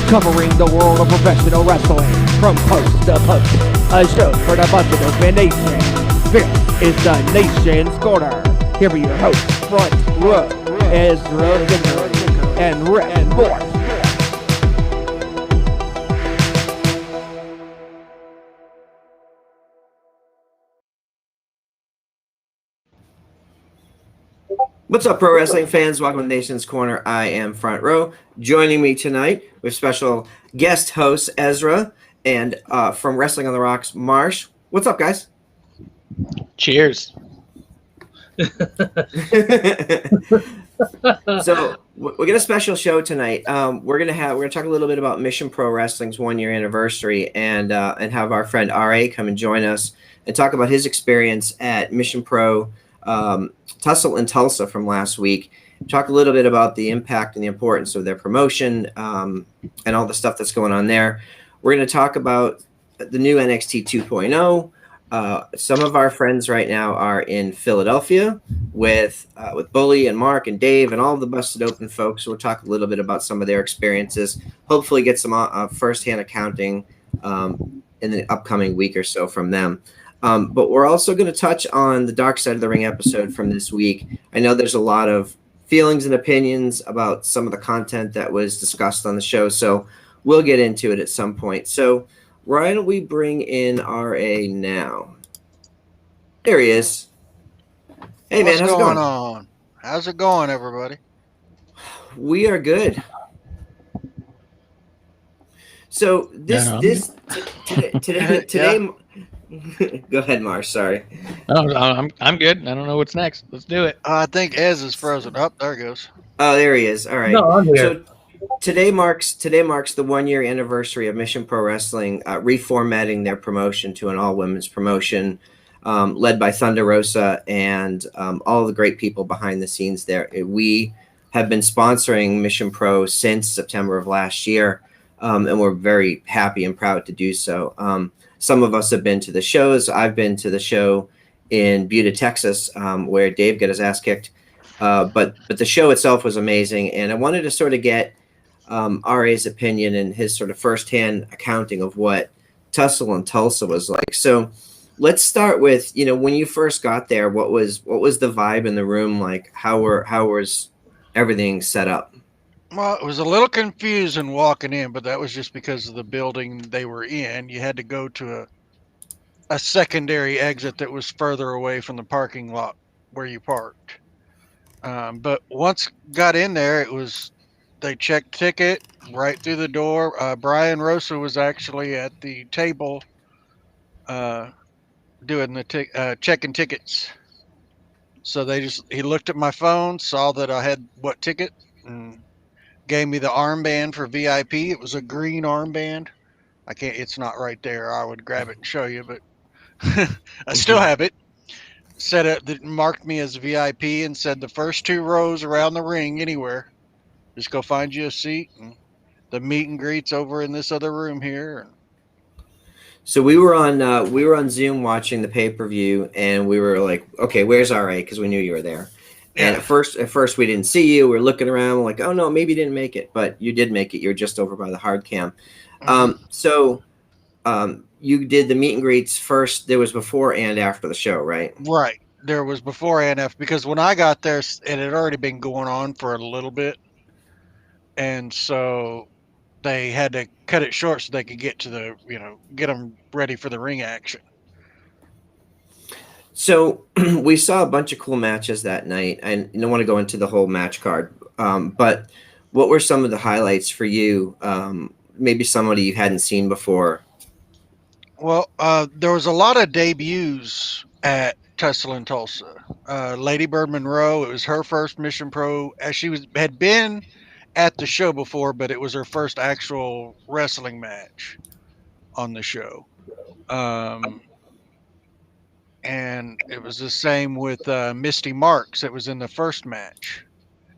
covering the world of professional wrestling from coast to post. A show for the budget of the nation. This is the Nation's Corner. Here are your hosts, Front Row, Ezra and Rick Marsh. What's up, pro wrestling fans? Welcome to Nation's Corner. I am Front Row. Joining me tonight with special guest host Ezra and from Wrestling on the Rocks, Marsh. What's up, guys? Cheers. So we got a special show tonight. We're gonna talk a little bit about Mission Pro Wrestling's 1-year anniversary and have our friend RA come and join us and talk about his experience at Mission Pro Tussle in Tulsa from last week. Talk a little bit about the impact and the importance of their promotion and all the stuff that's going on there. We're going to talk about the new NXT 2.0. Some of our friends right now are in Philadelphia with Bully and Mark and Dave and all of the Busted Open folks. So we'll talk a little bit about some of their experiences. Hopefully get some firsthand accounting in the upcoming week or so from them. But we're also going to touch on the Dark Side of the Ring episode from this week. I know there's a lot of feelings and opinions about some of the content that was discussed on the show, so we'll get into it at some point. So why don't we bring in RA now? There he is. Hey, man, how's it going? What's going on? How's it going, everybody? We are good. So today. Go ahead, Marsh. Sorry. I'm good. I don't know what's next. Let's do it. I think Ez is frozen up. There he goes. Oh, there he is. All right. No, I'm here. So today marks the 1-year anniversary of Mission Pro Wrestling reformatting their promotion to an all-women's promotion led by Thunder Rosa and all the great people behind the scenes there. We have been sponsoring Mission Pro since September of last year, and we're very happy and proud to do so. Some of us have been to the shows. I've been to the show in Buda, Texas, where Dave got his ass kicked. But the show itself was amazing, and I wanted to sort of get RA's opinion and his sort of firsthand accounting of what Tussle in Tulsa was like. So let's start with, when you first got there, what was the vibe in the room like? How was everything set up? Well, it was a little confusing walking in, but that was just because of the building they were in. You had to go to a secondary exit that was further away from the parking lot where you parked. But once got in there, they checked ticket right through the door. Brian Rosa was actually at the table doing the checking tickets. So he looked at my phone, saw that I had what ticket, and gave me the armband for VIP. It was a green armband. It's not right there. I would grab it and show you, but I still have it. That marked me as VIP and said the first 2 rows around the ring anywhere. Just go find you a seat. And the meet and greets over in this other room here. So we were on Zoom watching the pay-per-view, and we were like, okay, where's RA? Because we knew you were there. And at first we didn't see you. We were looking around, like, oh no, maybe you didn't make it, but you did make it. You were just over by the hard cam. So you did the meet and greets first. There was before and after the show, right? Right. There was before and after, because when I got there, it had already been going on for a little bit, and so they had to cut it short so they could get to get them ready for the ring action. So we saw a bunch of cool matches that night. I don't want to go into the whole match card, but what were some of the highlights for you? Maybe somebody you hadn't seen before. Well, there was a lot of debuts at Tussle in Tulsa. Lady Bird Monroe, it was her first Mission Pro. She had been at the show before, but it was her first actual wrestling match on the show. And it was the same with Misty Marks. It was in the first match.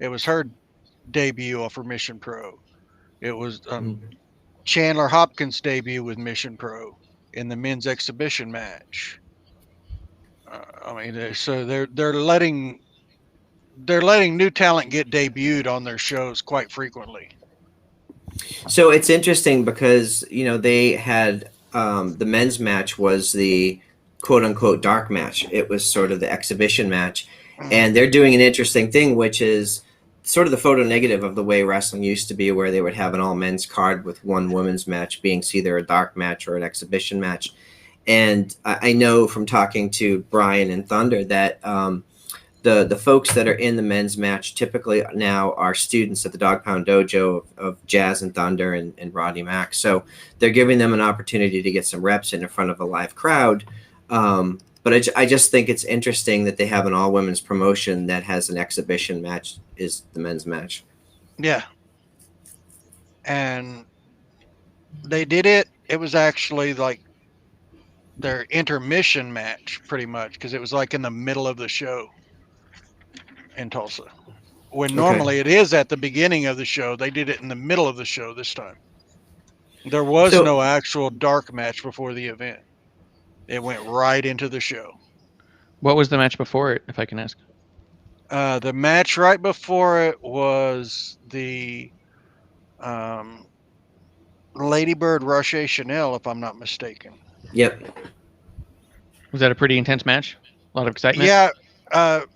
It was her debut for Mission Pro. It was Chandler Hopkins' debut with Mission Pro in the men's exhibition match. So they're letting new talent get debuted on their shows quite frequently. So it's interesting because they had the men's match was the quote unquote dark match. It was sort of the exhibition match, and they're doing an interesting thing, which is sort of the photo negative of the way wrestling used to be, where they would have an all men's card with one women's match being either a dark match or an exhibition match. And I know from talking to Brian and Thunder that the folks that are in the men's match typically now are students at the Dog Pound Dojo of Jazz and Thunder and Rodney Mack. So they're giving them an opportunity to get some reps in front of a live crowd. But I just think it's interesting that they have an all women's promotion that has an exhibition match is the men's match. Yeah. And they did it. It was actually like their intermission match pretty much, because it was like in the middle of the show in Tulsa. When normally it is at the beginning of the show, they did it in the middle of the show this time. There was no actual dark match before the event. It went right into the show. What was the match before it, if I can ask? The match right before it was the Ladybird Roche Chanel, if I'm not mistaken. Yep. Was that a pretty intense match? A lot of excitement? Yeah.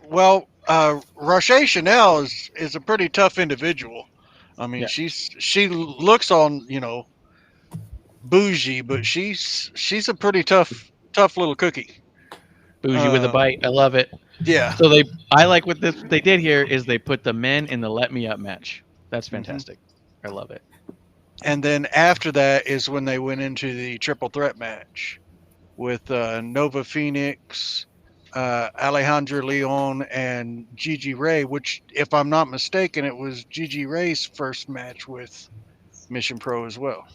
Roche Chanel is a pretty tough individual. I mean, Yeah. she looks on, bougie, but she's a pretty tough little cookie. Bougie with a bite. I love it. Yeah. So I like what they did here is they put the men in the Let Me Up match. That's fantastic. I love it. And then after that is when they went into the triple threat match with Nova Phoenix, Alejandra Leon, and Gigi Ray, which, if I'm not mistaken, it was Gigi Ray's first match with Mission Pro as well.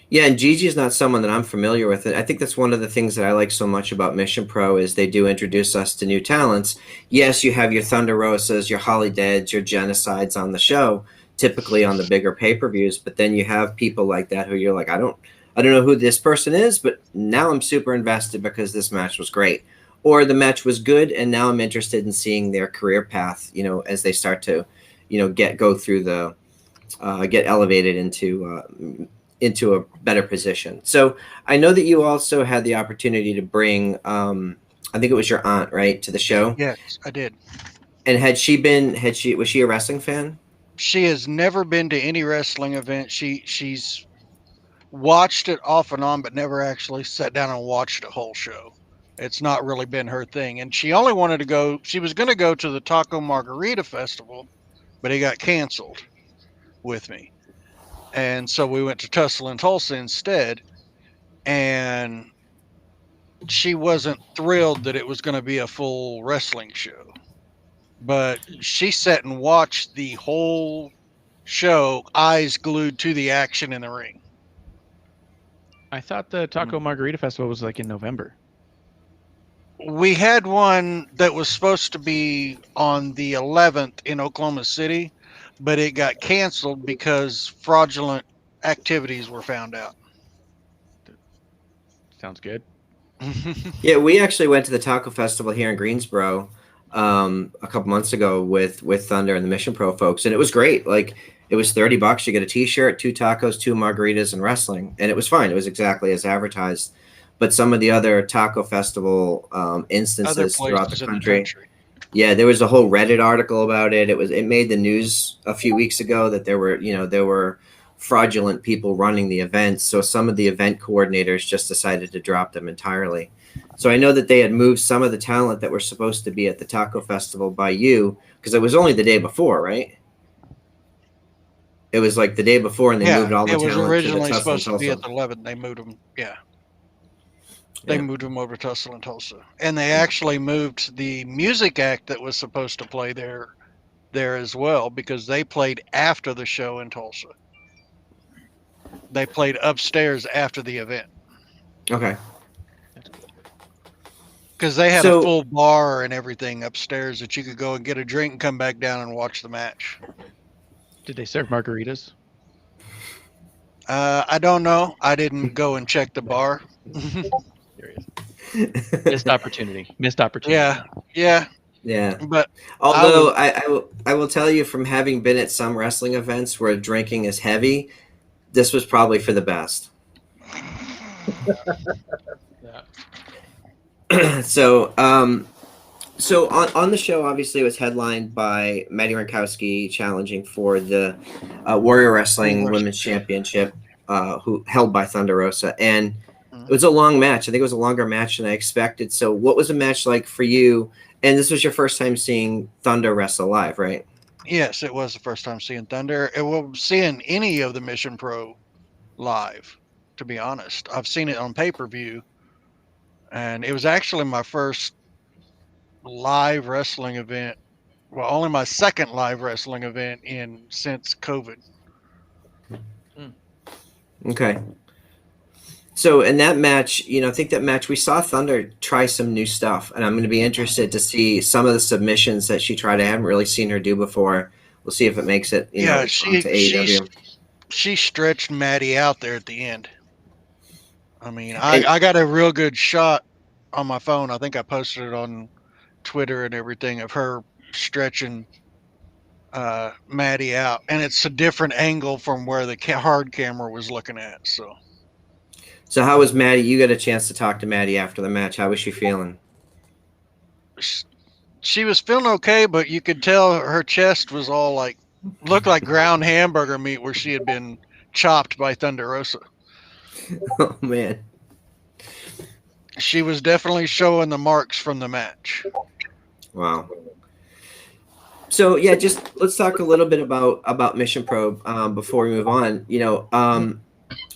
Yeah, and Gigi is not someone that I'm familiar with. I think that's one of the things that I like so much about Mission Pro is they do introduce us to new talents. Yes, you have your Thunder Rosas, your Holly Deads, your Genocides on the show, typically on the bigger pay-per-views, but then you have people like that who you're like, I don't know who this person is, but now I'm super invested because this match was great. Or the match was good, and now I'm interested in seeing their career path, as they start to, get elevated into a better position. So I know that you also had the opportunity to bring, I think it was your aunt, right, to the show? Yes, I did. And was she a wrestling fan? She has never been to any wrestling event. She's watched it off and on, but never actually sat down and watched a whole show. It's not really been her thing. And she only wanted to go, she was going to go to the Taco Margarita Festival, but it got canceled with me. And so we went to Tussle and Tulsa instead. And she wasn't thrilled that it was going to be a full wrestling show. But she sat and watched the whole show, eyes glued to the action in the ring. I thought the Taco Margarita Festival was like in November. We had one that was supposed to be on the 11th in Oklahoma City, but it got canceled because fraudulent activities were found out. Sounds good. Yeah, we actually went to the Taco Festival here in Greensboro a couple months ago with Thunder and the Mission Pro folks, and it was great. Like, it was $30. You get a T-shirt, 2 tacos, 2 margaritas, and wrestling, and it was fine. It was exactly as advertised. But some of the other Taco Festival instances throughout the country, yeah, there was a whole Reddit article about it. It made the news a few weeks ago that there were fraudulent people running the events. So some of the event coordinators just decided to drop them entirely. So I know that they had moved some of the talent that were supposed to be at the Taco Festival by you, because it was only the day before, right? It was like the day before, and they moved all the talent to the Tussle and Tulsa. It was originally supposed to be at the 11th. They moved them, They moved them over to Tussle and Tulsa. And they actually moved the music act that was supposed to play there as well, because they played after the show in Tulsa. They played upstairs after the event. Okay. Because they had a full bar and everything upstairs that you could go and get a drink and come back down and watch the match. Did they serve margaritas? I don't know. I didn't go and check the bar. Missed opportunity. Yeah. Yeah. But Although I will tell you from having been at some wrestling events where drinking is heavy, this was probably for the best. Yeah. So on the show, obviously, it was headlined by Maddie Rankowski challenging for the Warrior Wrestling Women's Championship, who held by Thunder Rosa, and it was a long match. I think it was a longer match than I expected. So, what was the match like for you? And this was your first time seeing Thunder wrestle live, right? yes, it was the first time seeing Thunder. It was seeing any of the Mission Pro live. To be honest, I've seen it on pay-per-view, and it was actually my first live wrestling event. Well, only my second live wrestling event since COVID. Okay. So in that match, I think that match we saw Thunder try some new stuff, and I'm going to be interested to see some of the submissions that she tried. I haven't really seen her do before. We'll see if it makes it, onto AEW. She stretched Maddie out there at the end. I mean, I got a real good shot on my phone. I think I posted it on Twitter and everything of her stretching Maddie out, and it's a different angle from where the hard camera was looking at. So how was Maddie? You got a chance to talk to Maddie after the match. How was she feeling? She was feeling okay, but you could tell her chest was all looked like ground hamburger meat where she had been chopped by Thunder Rosa. Oh man. She was definitely showing the marks from the match. Wow. So yeah, just let's talk a little bit about Mission Pro before we move on.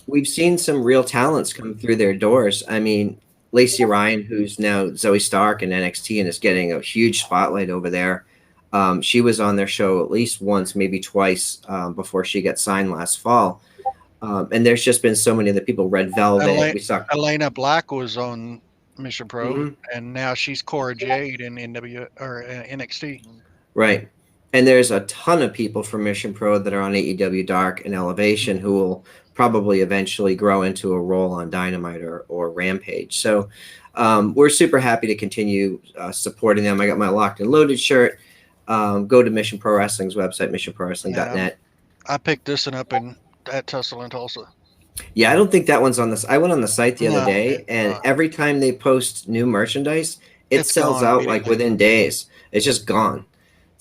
We've seen some real talents come through their doors. I mean, Lacey Ryan, who's now Zoe Stark in NXT and is getting a huge spotlight over there. She was on their show at least once, maybe twice, before she got signed last fall. And there's just been so many other people. Red Velvet. Elena Black was on Mission Pro, and now she's Cora Jade in NXT. Right. And there's a ton of people from Mission Pro that are on AEW Dark and Elevation who will probably eventually grow into a role on Dynamite or Rampage. So we're super happy to continue supporting them. I got my Locked and Loaded shirt. Go to Mission Pro Wrestling's website, missionprowrestling.net. I picked this one up at Tussle and Tulsa. Yeah, I don't think that one's on this. I went on the site the other day, and every time they post new merchandise, it sells out like within days. It's just gone.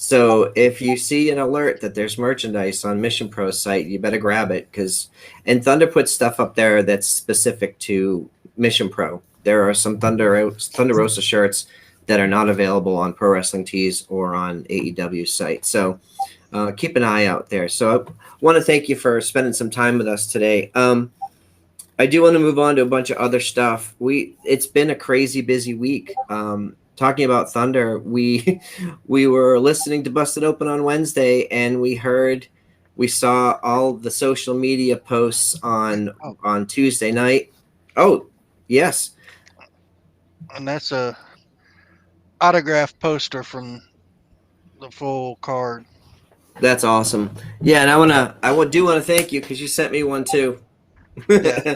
So if you see an alert that there's merchandise on Mission Pro's site, you better grab it and Thunder puts stuff up there that's specific to Mission Pro. There are some Thunder Rosa shirts that are not available on Pro Wrestling Tees or on AEW's site. So keep an eye out there. So I want to thank you for spending some time with us today. I do want to move on to a bunch of other stuff. It's been a crazy busy week. Talking about Thunder, we were listening to Busted Open on Wednesday, and we saw all the social media posts on Tuesday night. Oh, yes. And that's a autograph poster from the full card. That's awesome. Yeah, and I do want to thank you because you sent me one too. Yeah.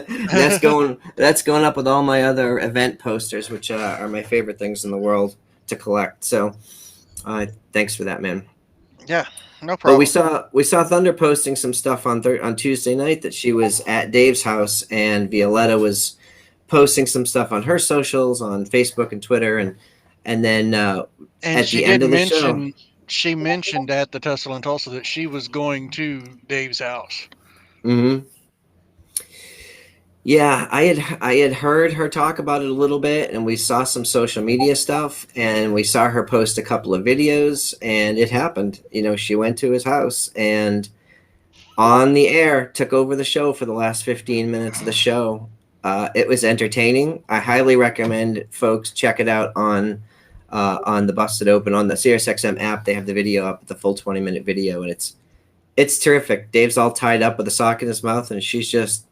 that's going up with all my other event posters, which are my favorite things in the world to collect. So thanks for that, man. Yeah, no problem. But we saw Thunder posting some stuff on Tuesday night that she was at Dave's house, and Violetta was posting some stuff on her socials on Facebook and Twitter, and then at the end of the show, she mentioned at the Tussle and Tulsa that she was going to Dave's house. Mm-hmm. Yeah, I had heard her talk about it a little bit, and we saw some social media stuff, and we saw her post a couple of videos, and it happened. She went to his house and on the air took over the show for the last 15 minutes of the show. It was entertaining. I highly recommend folks check it out on the Busted Open on the SiriusXM app. They have the video up, the full 20-minute video, and it's terrific. Dave's all tied up with a sock in his mouth, and she's just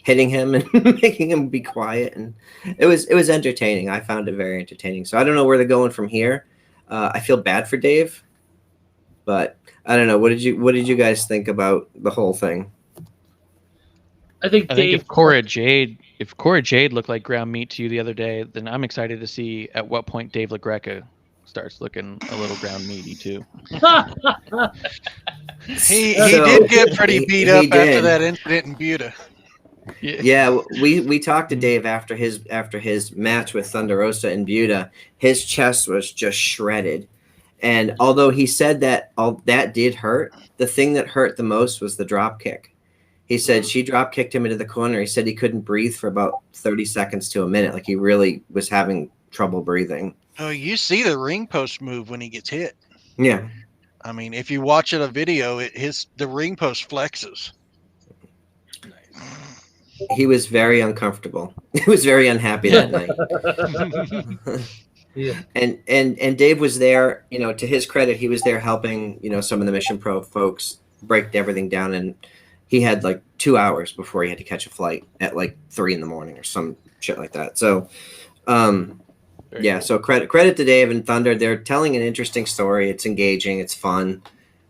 hitting him and making him be quiet, and it was entertaining. I found it very entertaining. So I don't know where they're going from here. I feel bad for Dave, but I don't know. What did you guys think about the whole thing? I think if Cora Jade looked like ground meat to you the other day, then I'm excited to see at what point Dave LaGreca starts looking a little ground meaty too. He So- did get pretty beat he up after did. that incident in Buda. Yeah, we talked to Dave after his match with Thunder Rosa and Buda. His chest was just shredded, and although he said that all that did hurt, the thing that hurt the most was the drop kick. He said she drop kicked him into the corner. He said he couldn't breathe for about 30 seconds to a minute. Like he really was having trouble breathing. Oh, you see the ring post move when he gets hit. Yeah. I mean, if you watch it a video, the ring post flexes. He was very uncomfortable. He was very unhappy that night. Yeah. And Dave was there, to his credit, he was there helping, some of the Mission Pro folks break everything down, and he had like 2 hours before he had to catch a flight at like 3 a.m. or some shit like that. So so credit to Dave and Thunder. They're telling an interesting story. It's engaging, it's fun.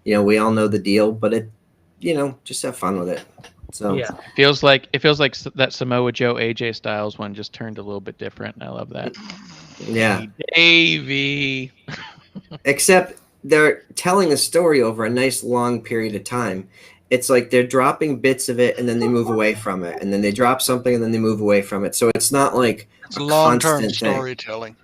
We all know the deal, but it just have fun with it. So Yeah. It feels like that Samoa Joe AJ Styles one just turned a little bit different. I love that. Yeah. Davey. Except they're telling a story over a nice long period of time. It's like they're dropping bits of it and then they move away from it, and then they drop something and then they move away from it. So it's not like It's long-term constant thing. storytelling.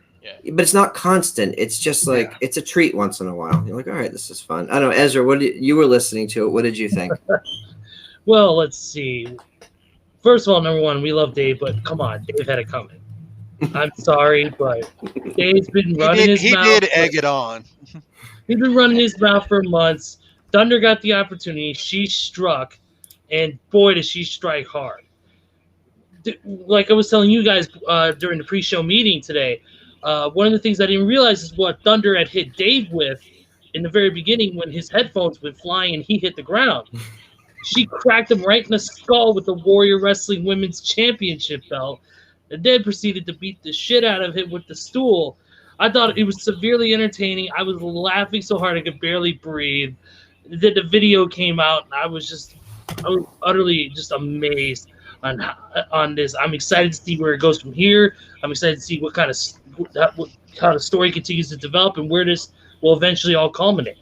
But it's not constant. It's just like it's a treat once in a while. You're like, all right, this is fun. I don't know, Ezra. You were listening to it? What did you think? Well, let's see. First of all, number one, we love Dave, but come on, Dave had it coming. I'm sorry, but Dave's been running his mouth. He did egg it on. He's been running his mouth for months. Thunder got the opportunity. She struck, and boy, does she strike hard. Like I was telling you guys during the pre-show meeting today, one of the things I didn't realize is what Thunder had hit Dave with in the very beginning when his headphones went flying and he hit the ground. She cracked him right in the skull with the Warrior Wrestling Women's Championship belt, and then proceeded to beat the shit out of him with the stool. I thought it was severely entertaining. I was laughing so hard I could barely breathe. Then the video came out, and I was utterly just amazed on this. I'm excited to see where it goes from here. I'm excited to see what kind of story continues to develop and where this will eventually all culminate.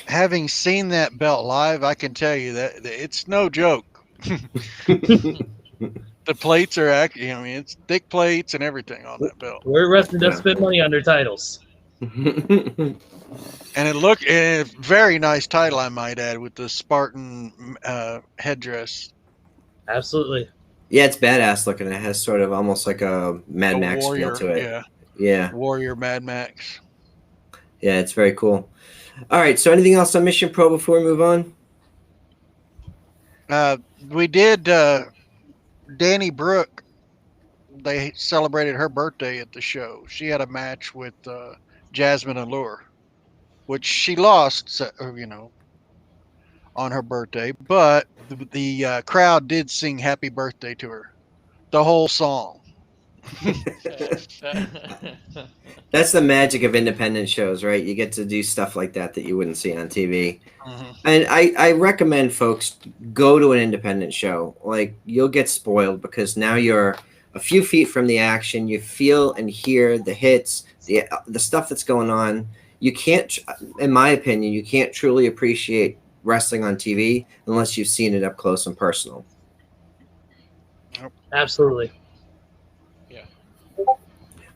Having seen that belt live, I can tell you that it's no joke. The plates are it's thick plates and everything on that belt. Warrior Wrestling does spend money on their titles. And it looked a very nice title, I might add, with the Spartan headdress. Absolutely. Yeah, it's badass looking. It has sort of almost like a Mad Max feel to it. Yeah. Warrior Mad Max. Yeah, it's very cool. All right, so anything else on Mission Pro before we move on? We did Danny Brooke. They celebrated her birthday at the show. She had a match with Jasmine Allure, which she lost, on her birthday. But the crowd did sing happy birthday to her, the whole song. That's the magic of independent shows, right? You get to do stuff like that you wouldn't see on TV. Mm-hmm. And I recommend folks go to an independent show. Like, you'll get spoiled because now you're a few feet from the action. You feel and hear the hits, the stuff that's going on. You can't, in my opinion, you can't truly appreciate wrestling on TV unless you've seen it up close and personal. Absolutely.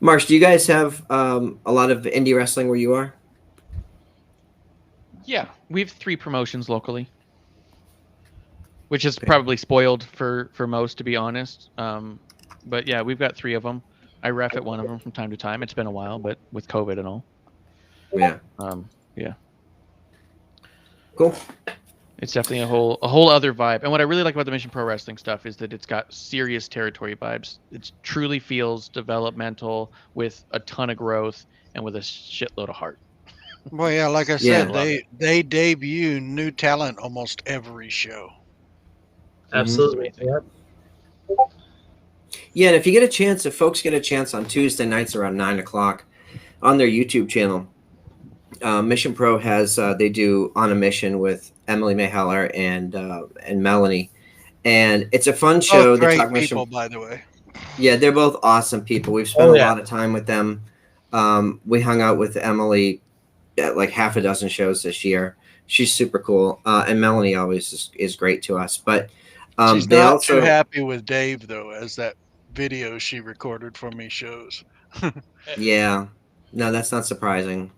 Marsh, do you guys have a lot of indie wrestling where you are? Yeah, we have 3 promotions locally, which is probably spoiled for most, to be honest. But yeah, we've got 3 of them. I ref at one of them from time to time. It's been a while, but with COVID and all. Yeah. Yeah. Cool. It's definitely a whole other vibe. And what I really like about the Mission Pro Wrestling stuff is that it's got serious territory vibes. It truly feels developmental with a ton of growth and with a shitload of heart. Well, yeah, like I said, they debut new talent almost every show. Absolutely. Yep. Yeah, and if folks get a chance on Tuesday nights around 9:00 on their YouTube channel, Mission Pro has they do On a Mission with Emily Mayheller and Melanie, and it's a fun show. Both great talk people, by the way. Yeah, they're both awesome people. We've spent a lot of time with them. We hung out with Emily at like half a dozen shows this year. She's super cool, and Melanie always is great to us. But She's they not also too happy with Dave though, as that video she recorded for me shows. yeah, no, that's not surprising.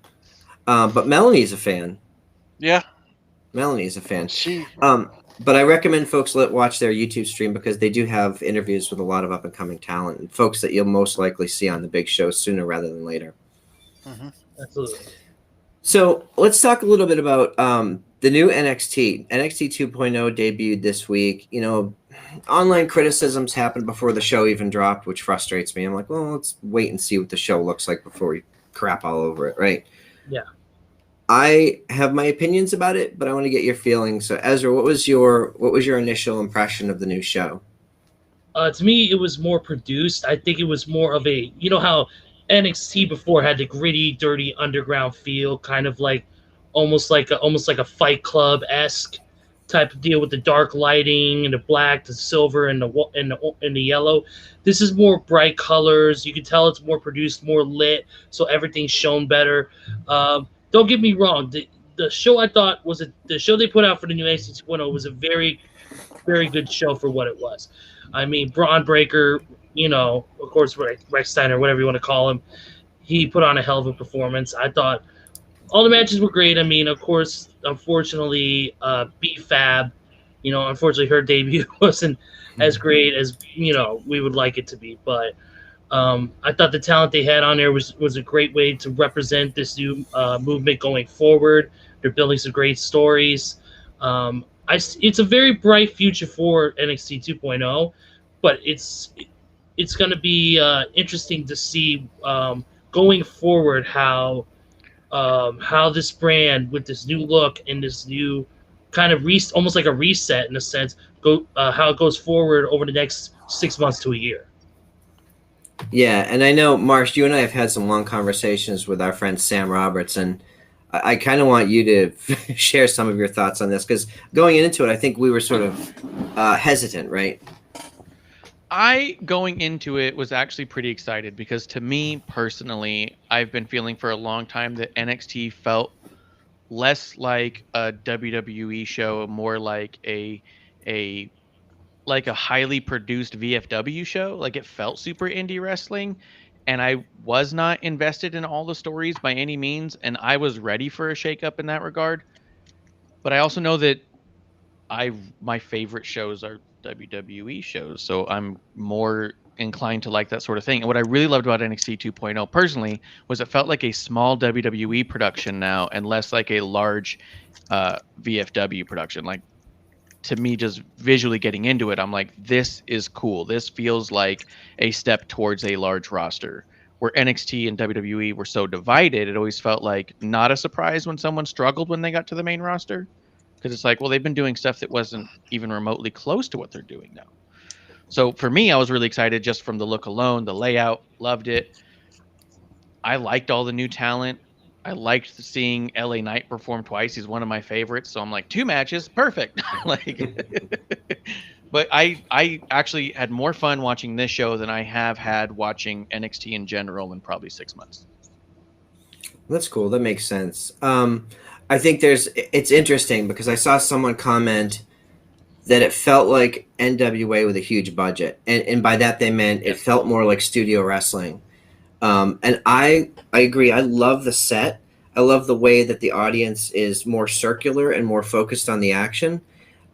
But Melanie's a fan. Yeah, Melanie's a fan. she. But I recommend folks watch their YouTube stream because they do have interviews with a lot of up and coming talent and folks that you'll most likely see on the big show sooner rather than later. Mhm. Absolutely. So let's talk a little bit about the new NXT. NXT 2.0 debuted this week. You know, online criticisms happened before the show even dropped, which frustrates me. I'm like, well, let's wait and see what the show looks like before we crap all over it, right? Yeah. I have my opinions about it, but I want to get your feelings. So, Ezra, what was your initial impression of the new show? To me, it was more produced. I think it was more of a, you know how NXT before had the gritty, dirty underground feel, kind of like almost like a Fight Club esque type of deal with the dark lighting and the black, the silver, and the yellow. This is more bright colors. You can tell it's more produced, more lit, so everything's shown better. Don't get me wrong. The show I thought was the show they put out for the new NXT 2.0 was a very, very good show for what it was. I mean, Braun Breaker, you know, of course, Rex Steiner, whatever you want to call him, he put on a hell of a performance. I thought all the matches were great. I mean, of course, unfortunately, B-Fab, you know, unfortunately her debut wasn't as great as, you know, we would like it to be. But I thought the talent they had on there was a great way to represent this new movement going forward. They're building some great stories. It's a very bright future for NXT 2.0, but it's going to be interesting to see going forward how this brand with this new look and this new kind of almost like a reset in a sense, how it goes forward over the next 6 months to a year. Yeah, and I know, Marsh, you and I have had some long conversations with our friend Sam Roberts, and I kind of want you to share some of your thoughts on this, because going into it, I think we were sort of hesitant, right? Going into it, was actually pretty excited because to me personally, I've been feeling for a long time that NXT felt less like a WWE show, more like a highly produced VFW show. Like it felt super indie wrestling, and I was not invested in all the stories by any means, and I was ready for a shakeup in that regard. But I also know that my favorite shows are WWE shows, so I'm more inclined to like that sort of thing. And what I really loved about NXT 2.0 personally was it felt like a small WWE production now and less like a large VFW production. Like, to me, just visually getting into it, I'm like, this is cool. This feels like a step towards a large roster. Where NXT and WWE were so divided, it always felt like not a surprise when someone struggled when they got to the main roster. Because it's like, well, they've been doing stuff that wasn't even remotely close to what they're doing now. So for me, I was really excited just from the look alone, the layout, loved it. I liked all the new talent. I liked seeing LA Knight perform twice. He's one of my favorites. So I'm like, 2 matches, perfect. But I actually had more fun watching this show than I have had watching NXT in general in probably 6 months. That's cool. That makes sense. I think it's interesting because I saw someone comment that it felt like NWA with a huge budget. And by that they meant it felt more like studio wrestling. And I agree. I love the set. I love the way that the audience is more circular and more focused on the action.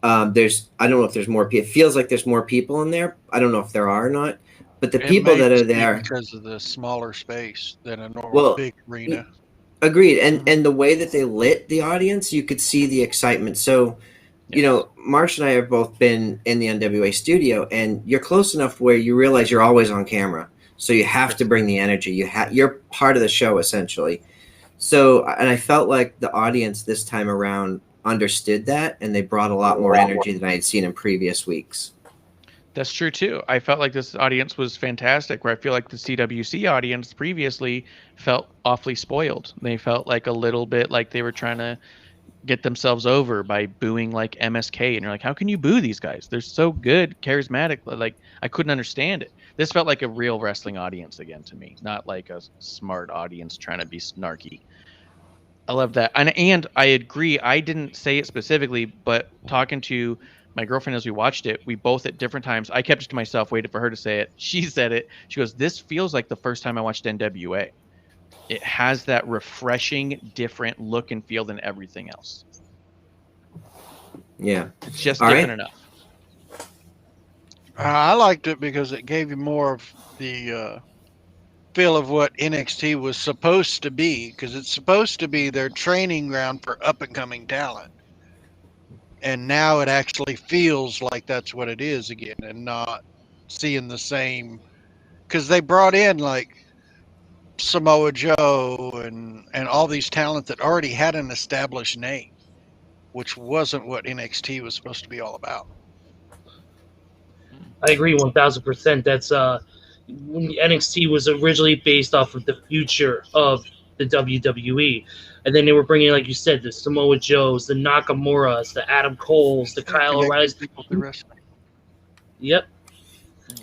I don't know if there's more people. It feels like there's more people in there. I don't know if there are or not. But the people that are there, because of the smaller space than a normal big arena. Agreed. And the way that they lit the audience, you could see the excitement. So, you know, Marsh and I have both been in the NWA studio, and you're close enough where you realize you're always on camera. So you have to bring the energy. You're part of the show, essentially. So, and I felt like the audience this time around understood that, and they brought a lot more energy than I had seen in previous weeks. That's true too. I felt like this audience was fantastic, where I feel like the CWC audience previously felt awfully spoiled. They felt like a little bit like they were trying to get themselves over by booing like MSK, and you're like, how can you boo these guys? They're so good, charismatic. Like, I couldn't understand it. This felt like a real wrestling audience again to me, not like a smart audience trying to be snarky. I love that. And I agree. I didn't say it specifically, but talking to my girlfriend as we watched it, we both at different times, I kept it to myself, waited for her to say it. She said it. She goes, this feels like the first time I watched NWA. It has that refreshing, different look and feel than everything else. Yeah. It's just All different right. enough. I liked it because it gave you more of the feel of what NXT was supposed to be, because it's supposed to be their training ground for up and coming talent. And now it actually feels like that's what it is again, and not seeing the same, because they brought in like Samoa Joe and all these talent that already had an established name, which wasn't what NXT was supposed to be all about. I agree 1000%. That's when NXT was originally based off of the future of the WWE, and then they were bringing, like you said, the Samoa Joes, the Nakamura's, the Adam Coles, the Kyle Connecting O'Reilly's. people through wrestling. Yep.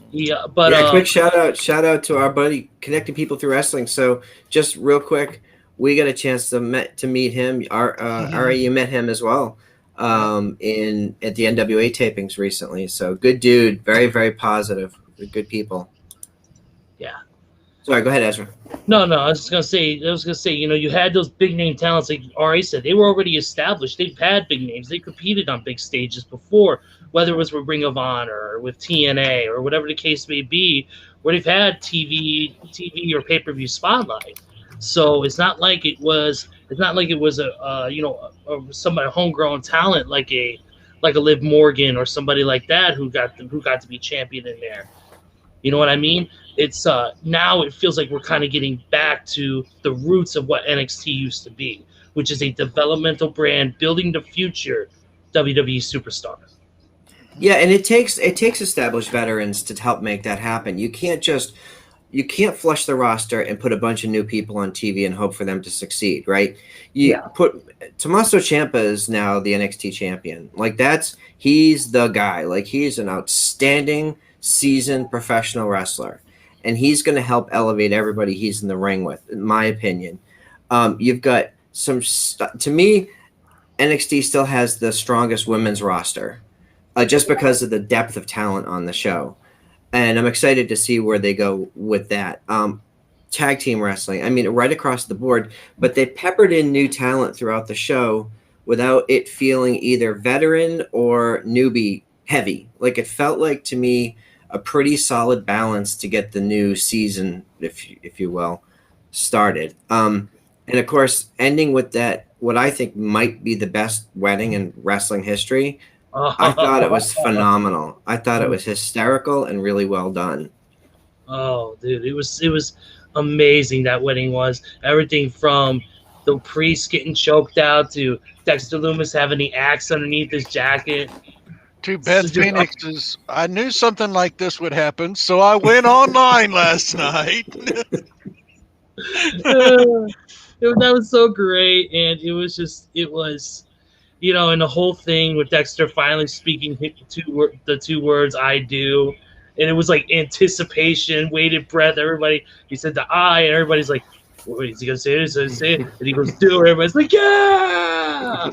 Yeah, but Yeah, quick shout out to our buddy Connecting People Through Wrestling. So just real quick, we got a chance to meet him. Ari, you met him as well in at the NWA tapings recently. So good dude, very very positive, good people. yeah. Sorry, go ahead, Ezra. No, I was gonna say, you know, you had those big name talents, like Ari said, they were already established. They've had big names. They competed on big stages before, whether it was with Ring of Honor or with TNA or whatever the case may be, where they've had TV or pay-per-view spotlight. So it's not like it was a you know, somebody homegrown talent like a Liv Morgan or somebody like that who got to be champion in there. You know what I mean? It's now it feels like we're kind of getting back to the roots of what NXT used to be, which is a developmental brand building the future WWE superstar. Yeah, and it takes established veterans to help make that happen. You can't flush the roster and put a bunch of new people on TV and hope for them to succeed, right? Tommaso Ciampa is now the NXT champion. Like he's the guy. Like he's an outstanding seasoned professional wrestler, and he's going to help elevate everybody he's in the ring with, in my opinion. You've got to me, NXT still has the strongest women's roster, just because of the depth of talent on the show. And I'm excited to see where they go with that. Tag team wrestling, I mean, right across the board, but they peppered in new talent throughout the show without it feeling either veteran or newbie heavy. Like it felt like to me a pretty solid balance to get the new season, if you will, started. And of course, ending with that, what I think might be the best wedding in wrestling history. I thought it was phenomenal. I thought it was hysterical and really well done. Oh, dude, it was amazing. That wedding was everything from the priest getting choked out to Dexter Lumis having the axe underneath his jacket. To Beth Phoenix's, I knew something like this would happen, so I went online last night. That was so great, and it was, you know, and the whole thing with Dexter finally speaking the two words "I do," and it was like anticipation, bated breath. Everybody, he said the "I," and everybody's like, "Wait, is he gonna say this? Say it?" And he goes, "Do it." Everybody's like, "Yeah!"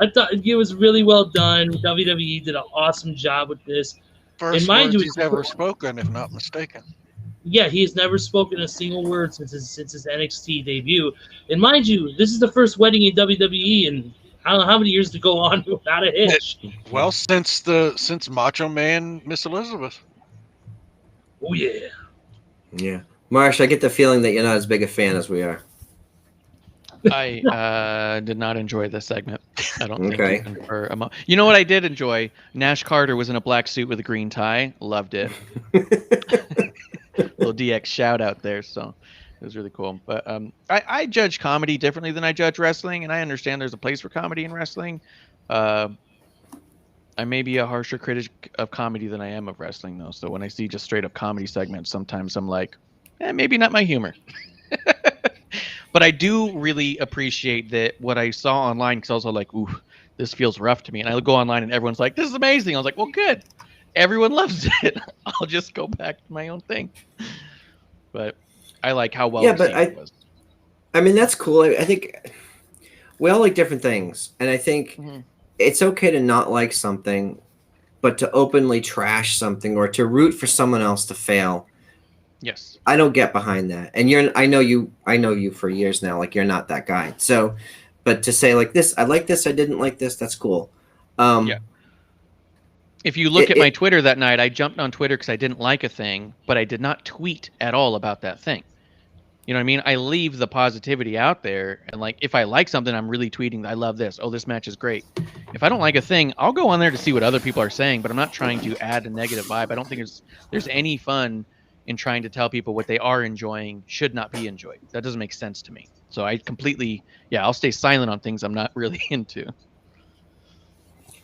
I thought it was really well done. WWE did an awesome job with this. First mind words you, he's ever spoken, if not mistaken. Yeah, he has never spoken a single word since his NXT debut. And mind you, this is the first wedding in WWE, and I don't know how many years to go on without a hitch. Well, since Macho Man Miss Elizabeth. Oh yeah. Yeah. Marsh, I get the feeling that you're not as big a fan as we are. I did not enjoy this segment. I don't think Okay. even for a you know what I did enjoy? Nash Carter was in a black suit with a green tie. Loved it. Little DX shout out there. So it was really cool. But I judge comedy differently than I judge wrestling, and I understand there's a place for comedy in wrestling. I may be a harsher critic of comedy than I am of wrestling, though. So when I see just straight up comedy segments, sometimes I'm like, maybe not my humor. But I do really appreciate that what I saw online, because I was all like, ooh, this feels rough to me. And I go online and everyone's like, this is amazing. I was like, well, good. Everyone loves it. I'll just go back to my own thing. But I like how well Yeah, but received it was. I mean, that's cool. I think we all like different things. And I think it's okay to not like something, but to openly trash something or to root for someone else to fail. Yes. I don't get behind that. And I know you for years now. Like, you're not that guy. So, but to say like this, I like this, I didn't like this, that's cool. Yeah. If you look at my Twitter that night, I jumped on Twitter because I didn't like a thing, but I did not tweet at all about that thing. You know what I mean? I leave the positivity out there, and like if I like something, I'm really tweeting, I love this. Oh, this match is great. If I don't like a thing, I'll go on there to see what other people are saying, but I'm not trying to add a negative vibe. I don't think there's any fun in trying to tell people what they are enjoying should not be enjoyed. That doesn't make sense to me. So I completely, I'll stay silent on things I'm not really into.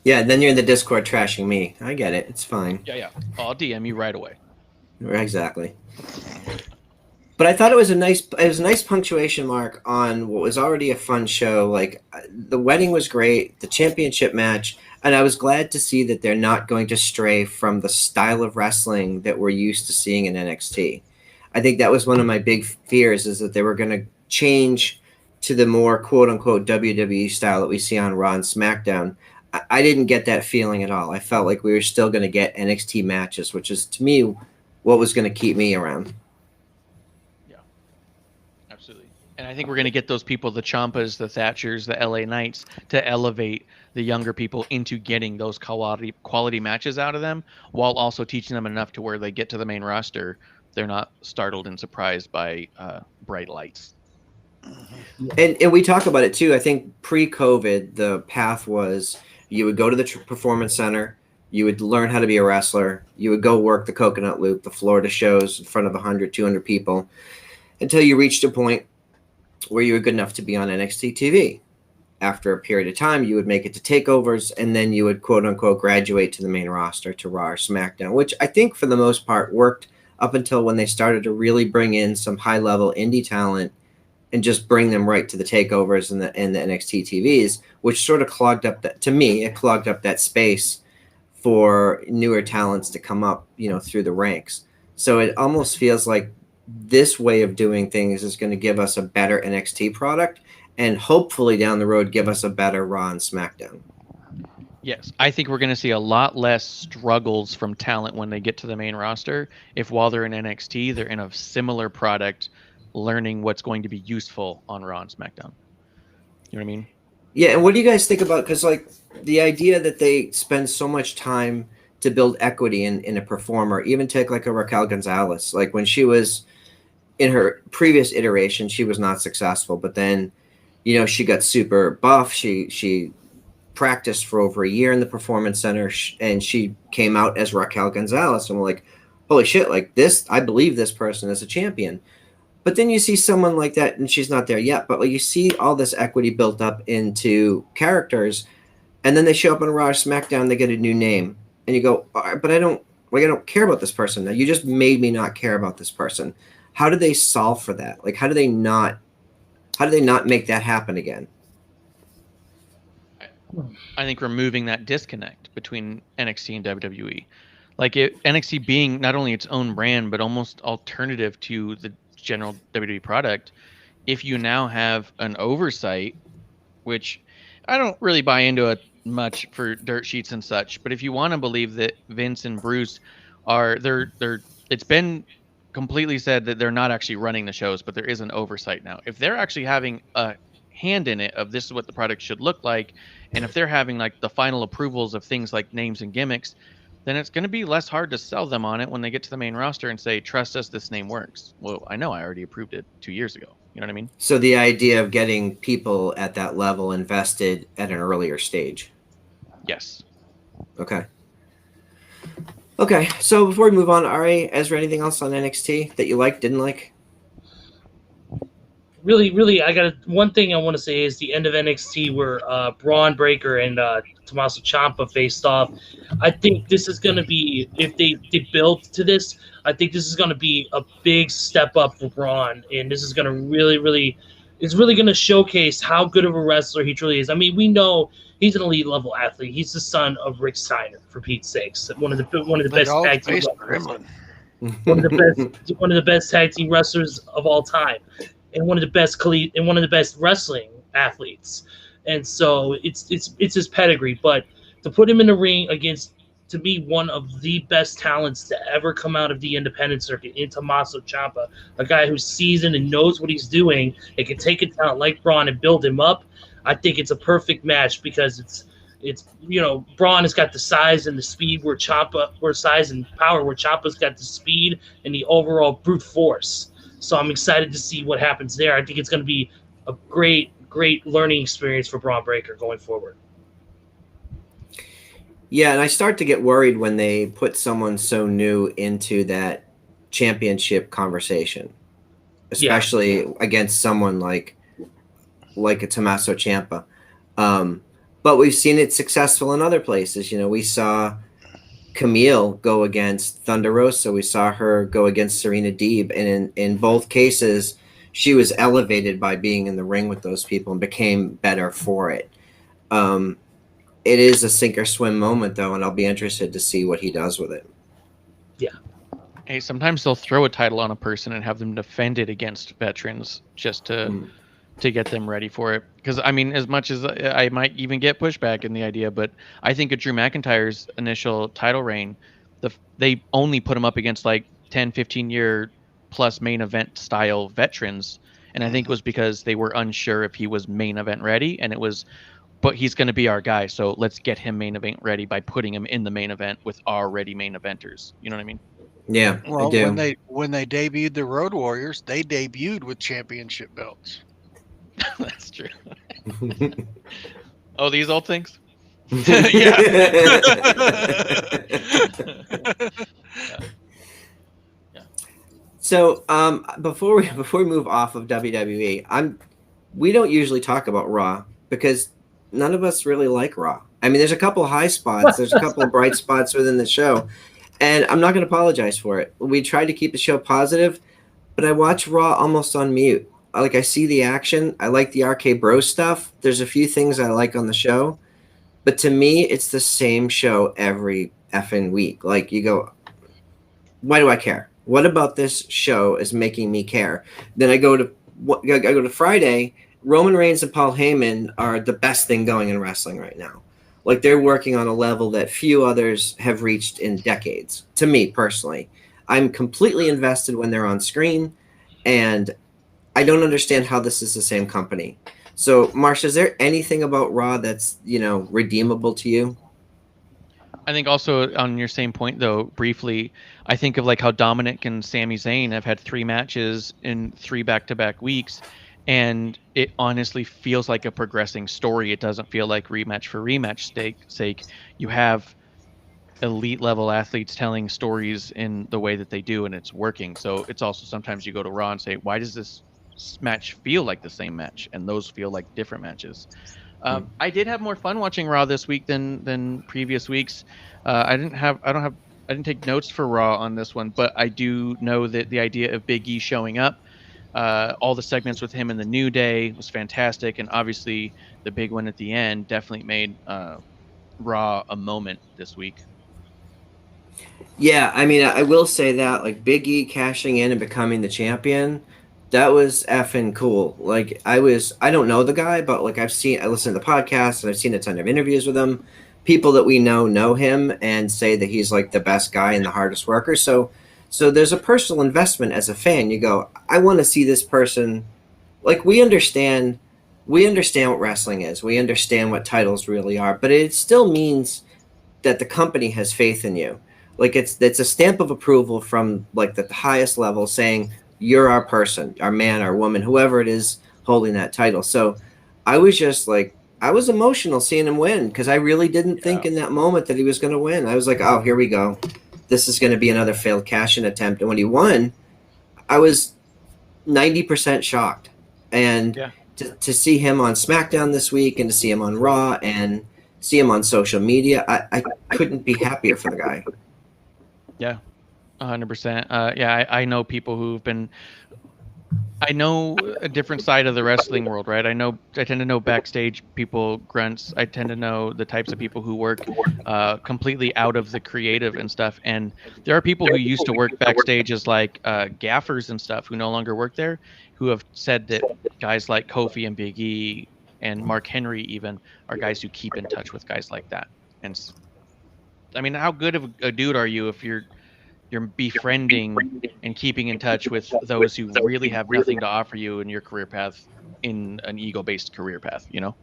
Yeah, then you're in the Discord trashing me. I get it. It's fine. Yeah. I'll DM you right away. Exactly. But I thought it was a nice punctuation mark on what was already a fun show. Like, the wedding was great, the championship match, and I was glad to see that they're not going to stray from the style of wrestling that we're used to seeing in NXT. I think that was one of my big fears, is that they were going to change to the more quote-unquote WWE style that we see on Raw and SmackDown. I didn't get that feeling at all. I felt like we were still going to get NXT matches, which is, to me, what was going to keep me around. Absolutely. And I think we're going to get those people, the Ciampas, the Thatchers, the LA Knights, to elevate the younger people into getting those quality matches out of them, while also teaching them enough to where they get to the main roster, they're not startled and surprised by bright lights. And we talk about it too. I think pre-COVID, the path was you would go to the performance center, you would learn how to be a wrestler, you would go work the Coconut Loop, the Florida shows in front of 100, 200 people, until you reached a point where you were good enough to be on NXT TV. After a period of time, you would make it to takeovers, and then you would quote-unquote graduate to the main roster, to Raw or SmackDown, which I think for the most part worked up until when they started to really bring in some high-level indie talent and just bring them right to the takeovers and the NXT TVs, which sort of clogged up that, to me, it clogged up that space for newer talents to come up, through the ranks. So it almost feels like this way of doing things is going to give us a better NXT product, and hopefully down the road give us a better Raw and SmackDown. Yes, I think we're going to see a lot less struggles from talent when they get to the main roster. If while they're in NXT, they're in a similar product, learning what's going to be useful on Raw and SmackDown. You know what I mean? Yeah, and what do you guys think about, because like the idea that they spend so much time to build equity in a performer, even take like a Raquel Gonzalez, like when she was in her previous iteration, she was not successful, but then, she got super buff. She practiced for over a year in the performance center, and she came out as Raquel Gonzalez, and we're like, holy shit, like this, I believe this person is a champion. But then you see someone like that, and she's not there yet, but like you see all this equity built up into characters, and then they show up on Raw or SmackDown, they get a new name, and you go, all right, but I don't care about this person now. You just made me not care about this person. How do they solve for that? Like, how do they not make that happen again? I think removing that disconnect between NXT and WWE, like NXT being not only its own brand but almost alternative to the general WWE product. If you now have an oversight, which I don't really buy into it much for dirt sheets and such, but if you want to believe that Vince and Bruce are it's been completely said that they're not actually running the shows, but there is an oversight now. If they're actually having a hand in it of this is what the product should look like, and if they're having like the final approvals of things like names and gimmicks, then it's going to be less hard to sell them on it when they get to the main roster and say, trust us, this name works. Well, I know I already approved it 2 years ago. You know what I mean? So the idea of getting people at that level invested at an earlier stage. Yes. Okay. So before we move on, RA, Ezra, anything else on NXT that you liked, didn't like? Really, I got one thing I want to say is the end of NXT where Braun Breaker and Tommaso Ciampa faced off. I think this is going to be, if they build to this, I think this is going to be a big step up for Braun, and this is going to really is really going to showcase how good of a wrestler he truly is. I mean, we know he's an elite level athlete. He's the son of Rick Steiner, for Pete's sakes, one of the best tag team wrestlers. One of the best tag team wrestlers of all time, and one of the best wrestling athletes. And so it's his pedigree. But to put him in the ring against, to be one of the best talents to ever come out of the independent circuit, in Tommaso Ciampa, a guy who's seasoned and knows what he's doing and can take a talent like Braun and build him up, I think it's a perfect match because it's Braun has got the size and the speed where size and power where Ciampa's got the speed and the overall brute force. So I'm excited to see what happens there. I think it's going to be a great learning experience for Braun Breaker going forward. Yeah, and I start to get worried when they put someone so new into that championship conversation, especially against someone like a Tommaso Ciampa. But we've seen it successful in other places. We saw Camille go against Thunder Rosa. We saw her go against Serena Deeb. And in both cases, she was elevated by being in the ring with those people and became better for it. It is a sink or swim moment, though, and I'll be interested to see what he does with it. Yeah. Hey, sometimes they'll throw a title on a person and have them defend it against veterans just to get them ready for it. Because, I mean, as much as I might even get pushback in the idea, but I think of Drew McIntyre's initial title reign, they only put him up against like 10, 15-year plus main event style veterans. And I think it was because they were unsure if he was main event ready, and it was, but he's going to be our guy, so let's get him main event ready by putting him in the main event with already main eventers. You know what I mean? Yeah, well, I do. when they debuted the Road Warriors, they debuted with championship belts. That's true. Oh, these old things? Yeah. So before we move off of WWE, we don't usually talk about Raw because none of us really like Raw. I mean, there's a couple of high spots, there's a couple of bright spots within the show, and I'm not going to apologize for it. We tried to keep the show positive, but I watch Raw almost on mute. I see the action. I like the RK Bro stuff. There's a few things I like on the show, but to me, it's the same show every effing week. Like, you go, why do I care? What about this show is making me care? Then I go to Friday. Roman Reigns and Paul Heyman are the best thing going in wrestling right now. Like, they're working on a level that few others have reached in decades. To me personally, I'm completely invested when they're on screen, and I don't understand how this is the same company. So, Marsh, is there anything about Raw that's, redeemable to you? I think also on your same point, though, briefly, I think of like how Dominic and Sami Zayn have had 3 matches in 3 back-to-back weeks, and it honestly feels like a progressing story. It doesn't feel like rematch for rematch sake. You have elite level athletes telling stories in the way that they do, and it's working. So it's also sometimes you go to Raw and say, why does this match feel like the same match? And those feel like different matches. I did have more fun watching Raw this week than previous weeks. I didn't take notes for Raw on this one, but I do know that the idea of Big E showing up, all the segments with him in the New Day was fantastic, and obviously the big one at the end definitely made Raw a moment this week. Yeah, I mean, I will say that, like, Big E cashing in and becoming the champion, that was effing cool. Like, I don't know the guy, but like I listened to the podcast and I've seen a ton of interviews with him. People that we know him and say that he's like the best guy and the hardest worker. So there's a personal investment as a fan. You go, I want to see this person. Like, we understand what wrestling is. We understand what titles really are, but it still means that the company has faith in you. Like, it's a stamp of approval from like the highest level saying, you're our person, our man, our woman, whoever it is holding that title. So I was just like, I was emotional seeing him win because I really didn't think in that moment that he was going to win. I was like, oh, here we go. This is going to be another failed cash-in attempt. And when he won, I was 90% shocked. And to see him on SmackDown this week and to see him on Raw and see him on social media, I couldn't be happier for the guy. Yeah. 100%. I know people who've been I know a different side of the wrestling world, right? I tend to know backstage people, grunts. I tend to know the types of people who work completely out of the creative and stuff. And there are people who used to work backstage as like gaffers and stuff who no longer work there, who have said that guys like Kofi and Big E and Mark Henry even are guys who keep in touch with guys like that. And I mean, how good of a dude are you if you're befriending and keeping in touch with those who really have nothing to offer you in your career path, in an ego-based career path, you know?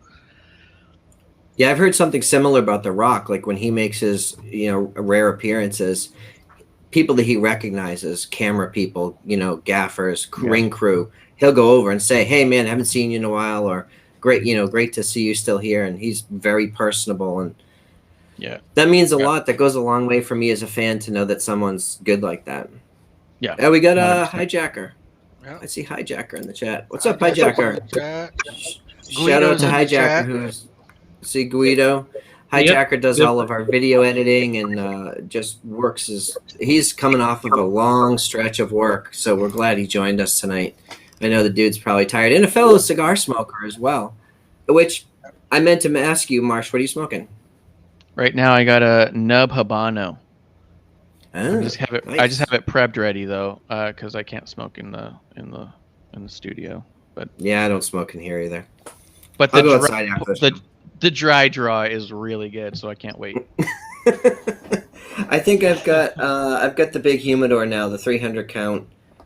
Yeah, I've heard something similar about The Rock. Like when he makes his, rare appearances, people that he recognizes, camera people, gaffers, Yeah. ring crew, he'll go over and say, "Hey, man, haven't seen you in a while," or "Great, great to see you still here." And he's very personable, and Yeah. that means a Yeah. lot. That goes a long way for me as a fan to know that someone's good like that. Yeah. Oh, we got a 100%. Hijacker. Yeah. I see Hijacker in the chat. What's up, Hijacker's in Hijacker? the chat. Shout out Guido's to in the Hijacker, chat. who's see Guido. Hijacker does all of our video editing and just works he's coming off of a long stretch of work, so we're glad he joined us tonight. I know the dude's probably tired, and a fellow cigar smoker as well. Which I meant to ask you, Marsh, what are you smoking? Right now I got a Nub Habano. Oh, I just have it prepped ready though, because I can't smoke in the studio. But yeah, I don't smoke in here either. But I'll go outside after the show. The dry draw is really good, so I can't wait. I think I've got the big humidor now, the 300 count. I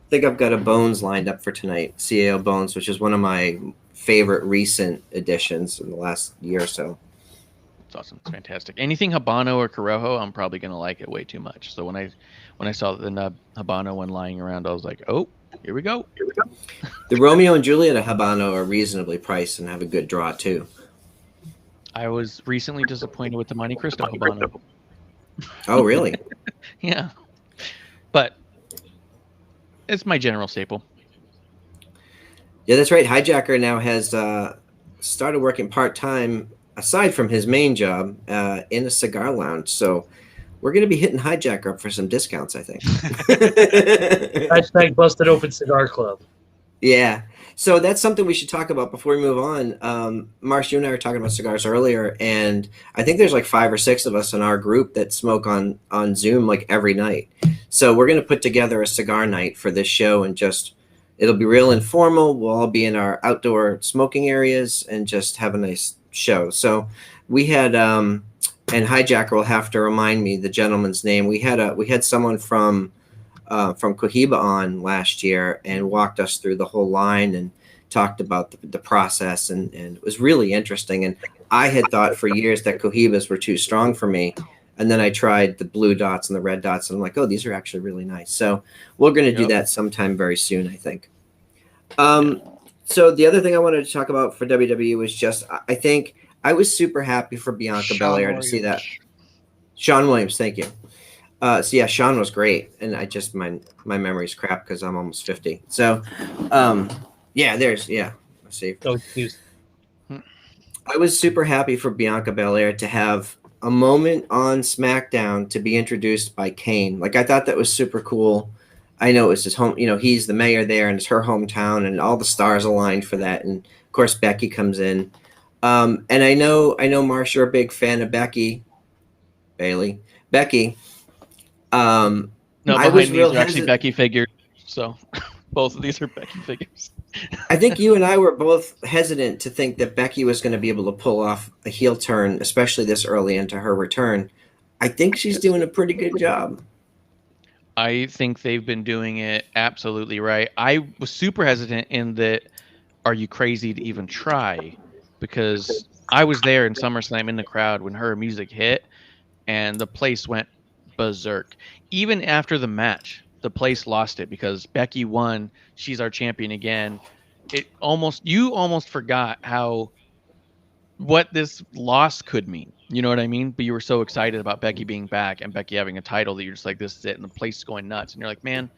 think I've got a Bones lined up for tonight, CAO Bones, which is one of my favorite recent additions in the last year or so. It's awesome. It's fantastic. Anything Habano or Corojo, I'm probably gonna like it way too much. So when I saw the Nub Habano one lying around, I was like, oh, here we go. The Romeo and Juliet Habano are reasonably priced and have a good draw too. I was recently disappointed with the Monte Cristo Habano. Oh, really? Yeah. But it's my general staple. Yeah, that's right. Hijacker now has started working part-time, aside from his main job, in a cigar lounge. So we're going to be hitting Hijacker up for some discounts, I think. Hashtag Busted Open Cigar Club. Yeah. So that's something we should talk about before we move on. Marsh, you and I were talking about cigars earlier, and I think there's like 5 or 6 of us in our group that smoke on Zoom like every night. So we're going to put together a cigar night for this show, and it'll be real informal. We'll all be in our outdoor smoking areas and just have a nice show. So we had, and Hijacker will have to remind me the gentleman's name. We had someone from Cohiba on last year and walked us through the whole line and talked about the process, and it was really interesting. And I had thought for years that Cohibas were too strong for me. And then I tried the blue dots and the red dots, and I'm like, oh, these are actually really nice. So we're going to do that sometime very soon, I think. So the other thing I wanted to talk about for WWE was just, I think I was super happy for Bianca Belair to see that. Sean Williams, thank you. So yeah, Sean was great, and I just my memory's crap because I'm almost 50. So, let's see. No excuse. I was super happy for Bianca Belair to have a moment on SmackDown to be introduced by Kane. Like, I thought that was super cool. I know it's his home, he's the mayor there, and it's her hometown, and all the stars aligned for that. And of course, Becky comes in. And I know, Marsh, you're a big fan of Becky. Becky. No, behind these are actually Becky figures. So both of these are Becky figures. I think you and I were both hesitant to think that Becky was going to be able to pull off a heel turn, especially this early into her return. I think she's doing a pretty good job. I think they've been doing it absolutely right. I was super hesitant in that, are you crazy to even try? Because I was there in SummerSlam in the crowd when her music hit, and the place went berserk. Even after the match, the place lost it because Becky won. She's our champion again. You almost forgot what this loss could mean. You know what I mean? But you were so excited about Becky being back and Becky having a title that you're just like, this is it, and the place is going nuts. And you're like, man,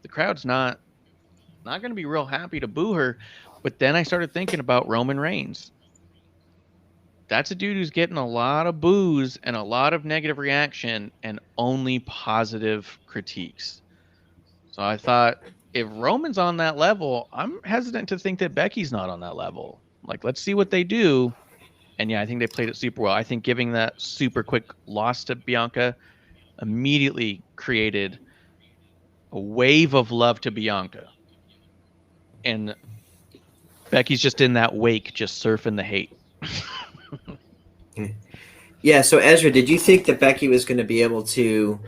the crowd's not going to be real happy to boo her. But then I started thinking about Roman Reigns. That's a dude who's getting a lot of boos and a lot of negative reaction and only positive critiques. So I thought if Roman's on that level, I'm hesitant to think that Becky's not on that level. Like, let's see what they do. And yeah, I think they played it super well. I think giving that super quick loss to Bianca immediately created a wave of love to Bianca. And Becky's just in that wake, just surfing the hate. Yeah. So Ezra, did you think that Becky was going to be able to,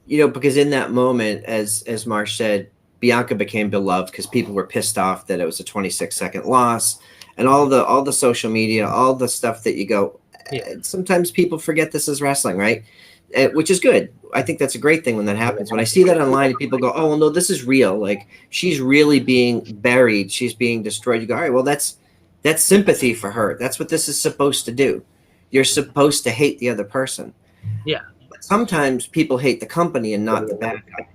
because in that moment, as Marsh said, Bianca became beloved because people were pissed off that it was a 26-second loss, and all the social media, all the stuff that you go. Sometimes people forget this is wrestling, right? Which is good. I think that's a great thing when that happens. When I see that online and people go, "Oh, well, no, this is real. Like, she's really being buried. She's being destroyed." You go, "All right, well, that's sympathy for her. That's what this is supposed to do. You're supposed to hate the other person." Yeah. But sometimes people hate the company and not the bad guy.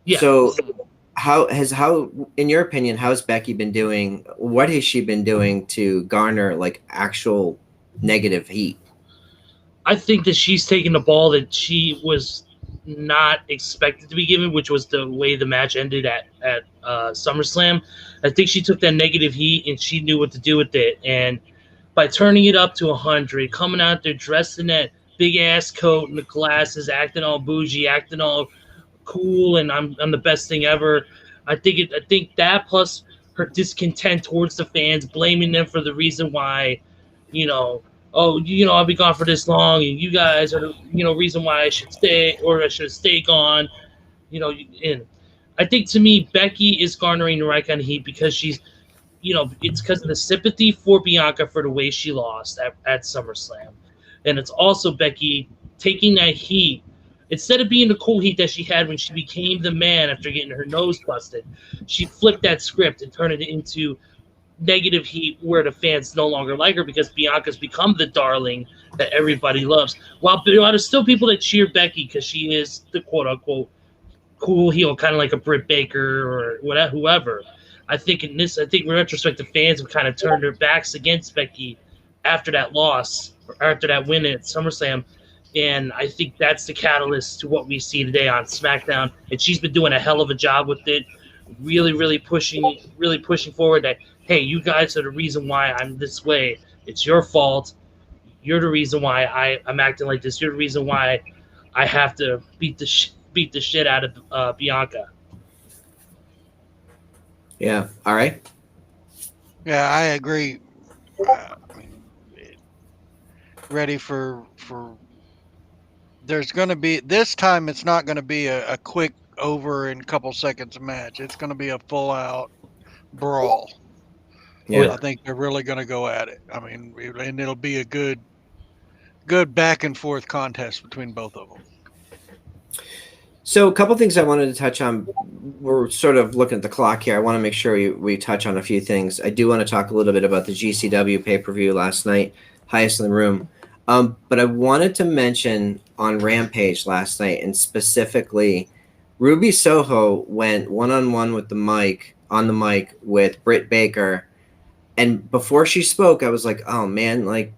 Yeah. So how in your opinion, how's Becky been doing? What has she been doing to garner like actual negative heat? I think that she's taken the ball that she was not expected to be given, which was the way the match ended at SummerSlam. I think she took that negative heat and she knew what to do with it. And by turning it up to 100, coming out there dressed in that big ass coat and the glasses, acting all bougie, acting all cool, and I'm the best thing ever. I think that plus her discontent towards the fans, blaming them for the reason why, I'll be gone for this long, and you guys are the reason why I should stay or I should stay gone. And I think to me Becky is garnering the right kind of heat because she's, it's because of the sympathy for Bianca for the way she lost at SummerSlam, and it's also Becky taking that heat. Instead of being the cool heat that she had when she became the man after getting her nose busted, she flipped that script and turned it into negative heat where the fans no longer like her because Bianca's become the darling that everybody loves. While there's still people that cheer Becky because she is the quote-unquote cool heel, kind of like a Britt Baker or whatever, whoever. I think in retrospect, the fans have kind of turned their backs against Becky after that loss, or after that win at SummerSlam. And I think that's the catalyst to what we see today on SmackDown. And she's been doing a hell of a job with it, really pushing forward that, hey, you guys are the reason why I'm this way. It's your fault. You're the reason why I'm acting like this. You're the reason why I have to beat the shit out of Bianca. Yeah. All right. Yeah, I agree. Ready for there's going to be, this time it's not going to be a quick over in a couple seconds match. It's going to be a full out brawl. Yeah. I think they're really going to go at it. I mean, and it'll be a good back and forth contest between both of them. So a couple things I wanted to touch on. We're sort of looking at the clock here. I want to make sure we touch on a few things. I do want to talk a little bit about the GCW pay-per-view last night, Highest in the Room. But I wanted to mention on Rampage last night, and specifically, Ruby Soho went one-on-one with on the mic with Britt Baker. And before she spoke, I was like, oh man, like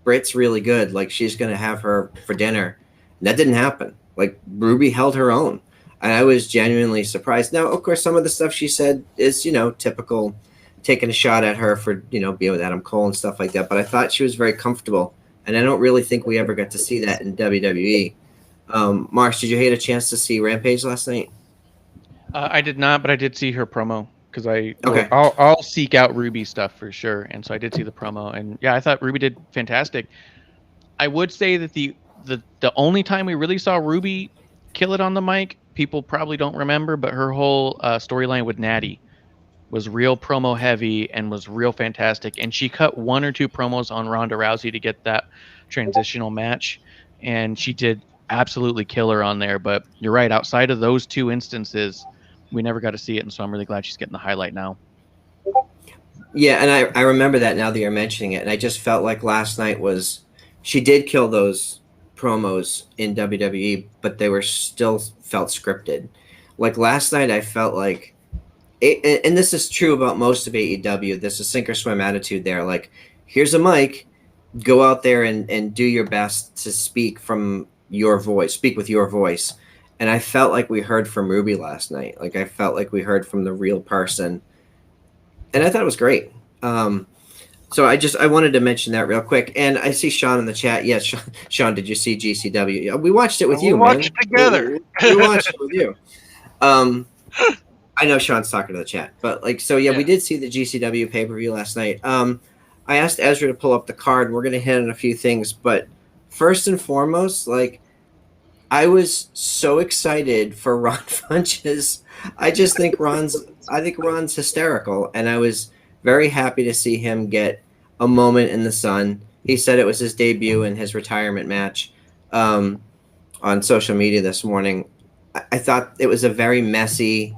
Britt's really good. Like she's going to have her for dinner. And that didn't happen. Like Ruby held her own. And I was genuinely surprised. Now, of course, some of the stuff she said is, typical, taking a shot at her for, being with Adam Cole and stuff like that. But I thought she was very comfortable. And I don't really think we ever got to see that in WWE. Marsh, did you get a chance to see Rampage last night? I did not, but I did see her promo because Okay. I'll seek out Ruby stuff for sure. And so I did see the promo, and yeah, I thought Ruby did fantastic. I would say that the only time we really saw Ruby kill it on the mic, people probably don't remember, but her whole storyline with Natty was real promo heavy and was real fantastic. And she cut one or two promos on Ronda Rousey to get that transitional match, and she did absolutely kill her on there. But you're right, outside of those two instances, we never got to see it, and so I'm really glad she's getting the highlight now. Yeah, and I remember that now that you're mentioning it, and I just felt like last night she did kill those promos in WWE, but they were still felt scripted. Like last night, I felt like, and this is true about most of AEW, there's a sink or swim attitude there. Like, here's a mic, go out there and do your best to speak with your voice. and I felt like we heard from Ruby last night. Like I felt like we heard from the real person, and I thought it was great. So I wanted to mention that real quick. And I see Sean in the chat. Yes, Sean, did you see GCW? Yeah, we watched it with you, man. Watched it together. We watched it with you. I know Sean's talking to the chat, but like, so yeah, we did see the GCW pay-per-view last night. I asked Ezra to pull up the card. We're going to hit on a few things, but first and foremost, like, I was so excited for Ron Funches. I think Ron's hysterical, and I was very happy to see him get a moment in the sun. He said it was his debut in his retirement match on social media this morning. I thought it was a very messy,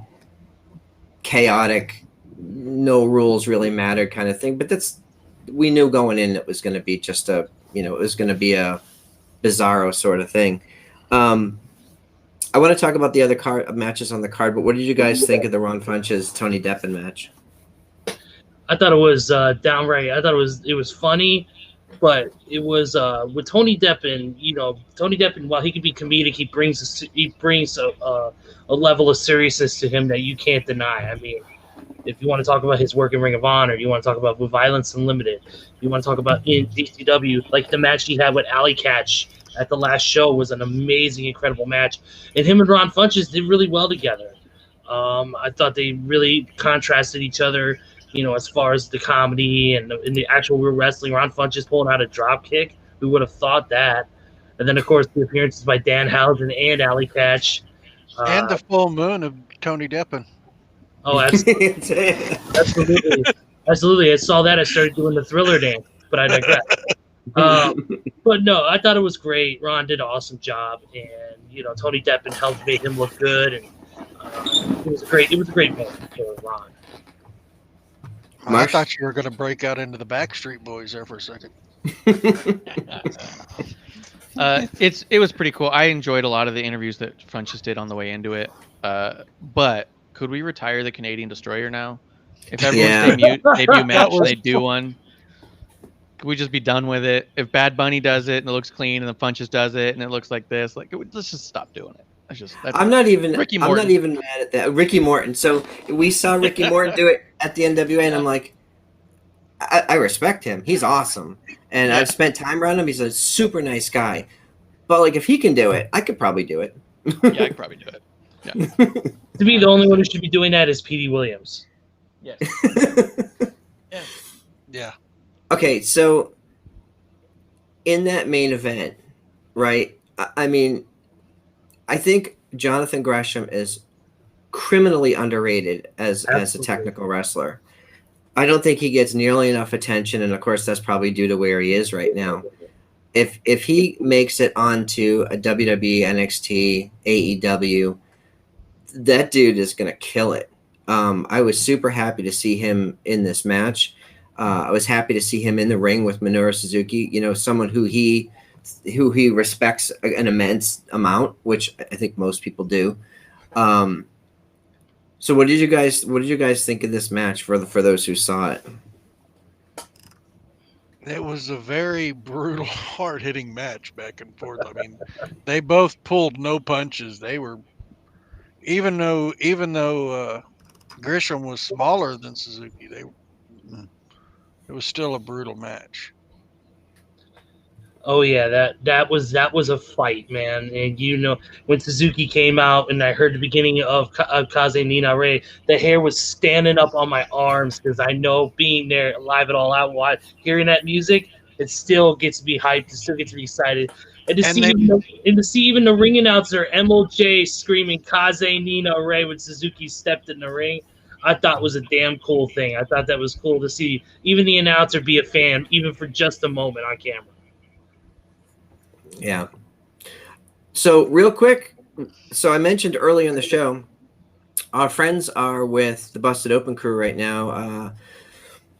chaotic, no rules really mattered kind of thing. But we knew going in it was going to be just it was going to be a bizarro sort of thing. I want to talk about the other matches on the card, but what did you guys think of the Ron Funches Tony Deppen match? I thought it was downright. I thought it was funny, but it was with Tony Deppen. Tony Deppen, while he can be comedic, he brings a level of seriousness to him that you can't deny. I mean, if you want to talk about his work in Ring of Honor, you want to talk about with Violence Unlimited, you want to talk about in DCW, like the match he had with Alley Catch at the last show was an amazing, incredible match, and him and Ron Funches did really well together. I thought they really contrasted each other. As far as the comedy and the actual real wrestling, Ron Funches pulling out a drop kick. Who would have thought that? And then, of course, the appearances by Dan Housen and Alley Catch. And the full moon of Tony Deppen. Oh, absolutely. Absolutely. I saw that. I started doing the Thriller dance, but I digress. But no, I thought it was great. Ron did an awesome job. And, Tony Deppen helped make him look good. And it was a great moment for Ron. Marsh? I thought you were going to break out into the Backstreet Boys there for a second. It was pretty cool. I enjoyed a lot of the interviews that Funches did on the way into it. But could we retire the Canadian Destroyer now? If everyone's debut match, they do one. Could we just be done with it? If Bad Bunny does it and it looks clean, and the Funches does it and it looks like this, let's just stop doing it. I'm not even mad at that. Ricky Morton. So we saw Ricky Morton do it at the NWA, and I'm like, I respect him. He's awesome, and I've spent time around him. He's a super nice guy. But like, if he can do it, I could probably do it. Yeah, I could probably do it. Yeah. To me, the only one who should be doing that is Petey Williams. Yes. Yeah. Okay, so in that main event, right? I mean, I think Jonathan Gresham is criminally underrated as a technical wrestler. I don't think he gets nearly enough attention, and of course that's probably due to where he is right now. If he makes it onto a WWE, NXT, AEW, that dude is going to kill it. I was super happy to see him in this match. I was happy to see him in the ring with Minoru Suzuki, someone who he respects an immense amount, which I think most people do. So what did you guys think of this match for those who saw it? It was a very brutal, hard-hitting match back and forth. I mean, they both pulled no punches. They were, even though Grisham was smaller than Suzuki, it was still a brutal match. Oh yeah, that was a fight, man. And when Suzuki came out, and I heard the beginning of Kaze Nina Ray, the hair was standing up on my arms because I know being there live it all out, hearing that music, it still gets me hyped. It still gets me excited. And to see even the ring announcer MOJ screaming Kaze Nina Ray when Suzuki stepped in the ring, I thought was a damn cool thing. I thought that was cool to see even the announcer be a fan, even for just a moment on camera. Yeah. So real quick, I mentioned earlier in the show, our friends are with the Busted Open crew right now.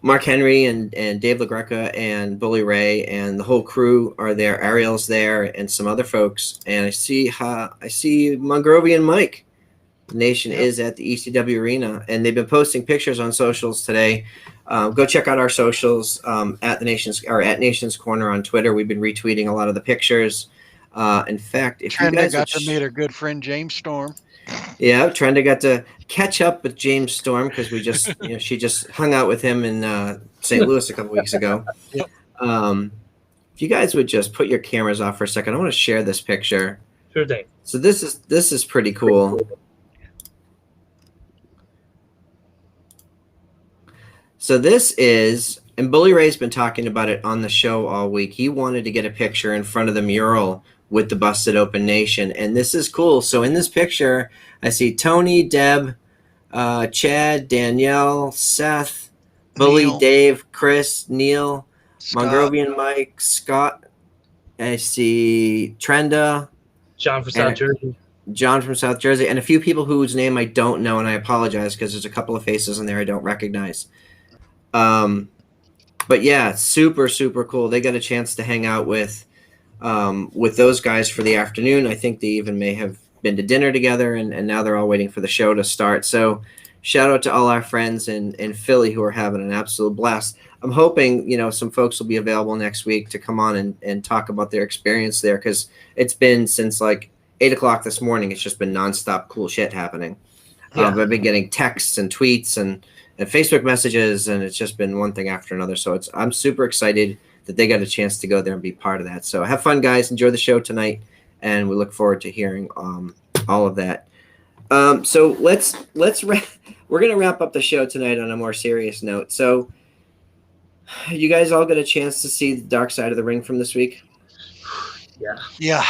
Mark Henry and Dave LaGreca and Bully Ray and the whole crew are there. Ariel's there and some other folks. And I see Mongrovian Mike. The Nation is at the ECW Arena, and they've been posting pictures on socials today. Go check out our socials at Nation's Corner on Twitter. We've been retweeting a lot of the pictures. In fact, if you Trenda guys got to meet her good friend James Storm. yeah, Trenda got to catch up with James Storm because she just hung out with him in St. Louis a couple weeks ago. Yep. If you guys would just put your cameras off for a second, I want to share this picture. Sure thing. So this is pretty cool. So this is, and Bully Ray's been talking about it on the show all week. He wanted to get a picture in front of the mural with the Busted Open Nation, and this is cool. So in this picture, I see Tony, Deb, Chad, Danielle, Seth, Bully, Neil. Dave, Chris, Neil, Scott. Mongrovian Mike, Scott. I see Trenda, John from South Jersey. John from South Jersey, and a few people whose name I don't know, and I apologize because there's a couple of faces in there I don't recognize. But yeah, super, super cool. They got a chance to hang out with those guys for the afternoon. I think they even may have been to dinner together, and now they're all waiting for the show to start. So shout out to all our friends in Philly who are having an absolute blast. I'm hoping, some folks will be available next week to come on and talk about their experience there, because it's been since like 8 o'clock this morning. It's just been nonstop cool shit happening. Yeah. I've been getting texts and tweets and Facebook messages, and it's just been one thing after another. So I'm super excited that they got a chance to go there and be part of that. So have fun, guys. Enjoy the show tonight, and we look forward to hearing all of that. So we're gonna wrap up the show tonight on a more serious note. So you guys all got a chance to see the Dark Side of the Ring from this week? Yeah.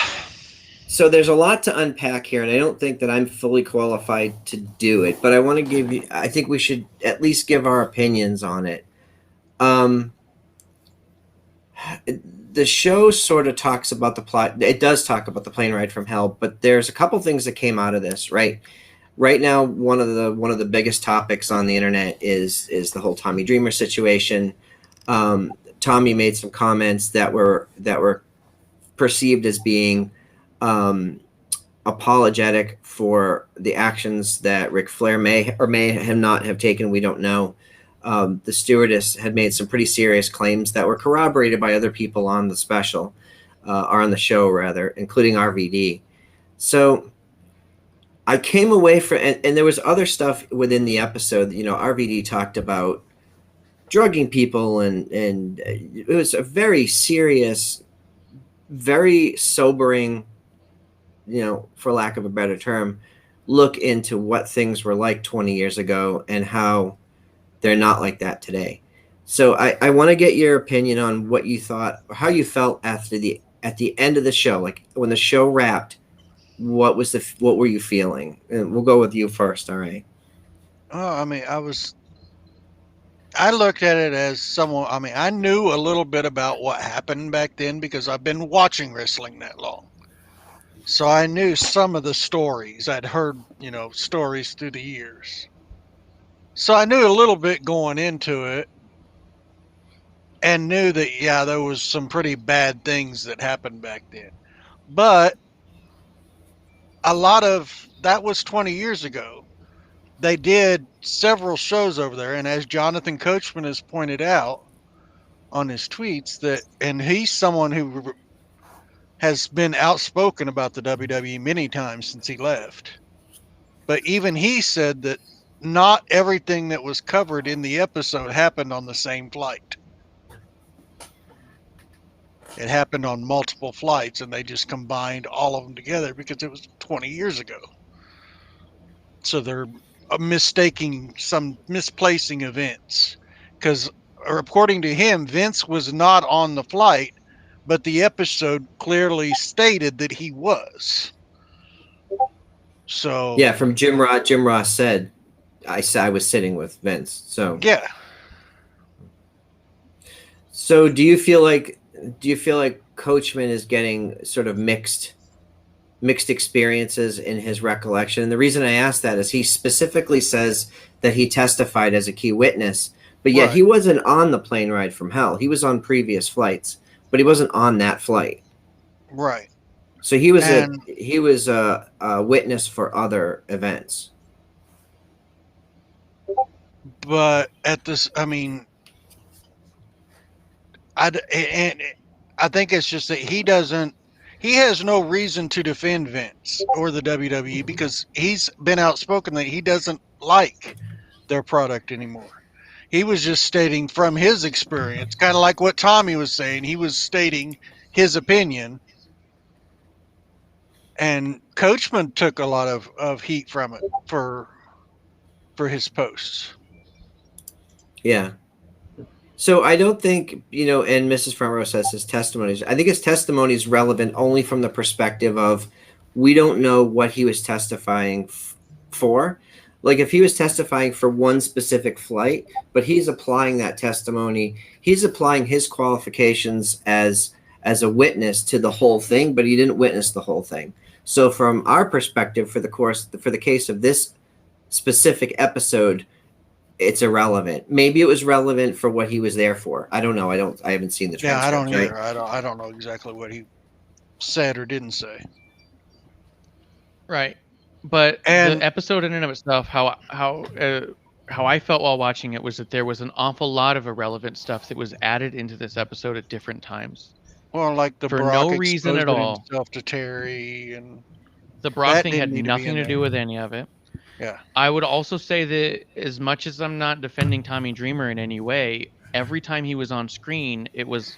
So there's a lot to unpack here, and I don't think that I'm fully qualified to do it, but I think we should at least give our opinions on it. The show sort of talks about the plot. It does talk about the plane ride from hell, but there's a couple things that came out of this, right? Right now, one of the biggest topics on the internet is the whole Tommy Dreamer situation. Tommy made some comments that were perceived as being apologetic for the actions that Ric Flair may or may have not have taken. We don't know. The stewardess had made some pretty serious claims that were corroborated by other people on the special, or on the show rather, including RVD. So I came away from, and there was other stuff within the episode. RVD talked about drugging people, and it was a very serious, very sobering, for lack of a better term, look into what things were like 20 years ago and how they're not like that today. So I want to get your opinion on what you thought, or how you felt at the end of the show, like when the show wrapped. What were you feeling? And we'll go with you first. All right. Oh, I looked at it as someone, I knew a little bit about what happened back then because I've been watching wrestling that long. So I knew some of the stories. I'd heard, stories through the years. So I knew a little bit going into it, and knew that, yeah, there was some pretty bad things that happened back then. But a lot of that was 20 years ago. They did several shows over there, and as Jonathan Coachman has pointed out on his tweets, and he's someone who has been outspoken about the WWE many times since he left. But even he said that not everything that was covered in the episode happened on the same flight. It happened on multiple flights, and they just combined all of them together because it was 20 years ago. So they're misplacing events, because according to him, Vince was not on the flight, but the episode clearly stated that he was. So yeah, from Jim Ross said, I was sitting with Vince. So yeah. So do you feel like Coachman is getting sort of mixed experiences in his recollection? And the reason I ask that is he specifically says that he testified as a key witness, but yet he wasn't on the plane ride from hell. He was on previous flights, but he wasn't on that flight. Right. So he was a witness for other events. But at this, I think it's just that he he has no reason to defend Vince or the WWE because he's been outspoken that he doesn't like their product anymore. He was just stating from his experience, kind of like what Tommy was saying. He was stating his opinion, and Coachman took a lot of heat from it for his posts. Yeah. So I don't think, and Mrs. Front Row says his testimony. I think his testimony is relevant only from the perspective of we don't know what he was testifying for. Like if he was testifying for one specific flight, but he's applying that testimony, he's applying his qualifications as a witness to the whole thing, but he didn't witness the whole thing. So from our perspective, for the case of this specific episode, it's irrelevant. Maybe it was relevant for what he was there for. I don't know. I haven't seen the transcript. Yeah, I don't right? either. I don't know exactly what he said or didn't say. Right. But And- the episode in and of itself, how I felt while watching it was that there was an awful lot of irrelevant stuff that was added into this episode at different times. Well, like the For Brock no reason at exposing all. himself to Terry, and The Brock That thing didn't had need to be nothing in to there. do with any of it. yeah, I would also say that as much as I'm not defending Tommy Dreamer in any way, every time he was on screen, it was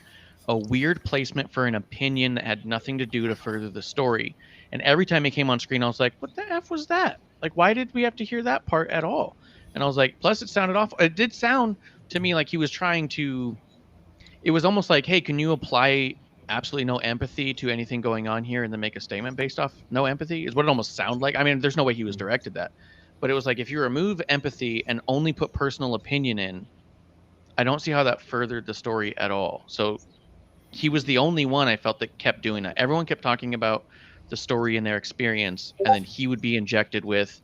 a weird placement for an opinion that had nothing to do to further the story. And every time he came on screen, I was like, what the F was that? Like, why did we have to hear that part at all? And I was like, plus it sounded awful. It did sound to me like he was trying to, it was almost like, hey, can you apply absolutely no empathy to anything going on here and then make a statement based off no empathy is what it almost sounded like. I mean, there's no way he was directed that, but it was like, if you remove empathy and only put personal opinion in, I don't see how that furthered the story at all. So he was the only one I felt that kept doing that. Everyone kept talking about the story and their experience, and then he would be injected with,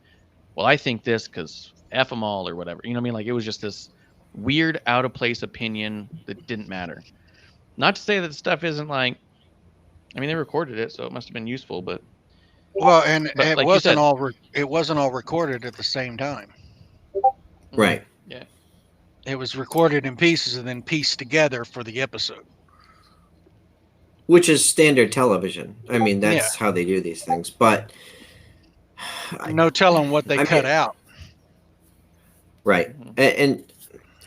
well, I think this because F them all or whatever. You know what I mean? Like, it was just this weird, out of place opinion that didn't matter. Not to say that the stuff isn't like, I mean, they recorded it, so it must have been useful, but well, and But it like you wasn't said- all it wasn't all recorded at the same time. Right. yeah. It was recorded in pieces and then pieced together for the episode. Which is standard television. I mean, that's how they do these things. But No telling what they I cut mean- out. right, and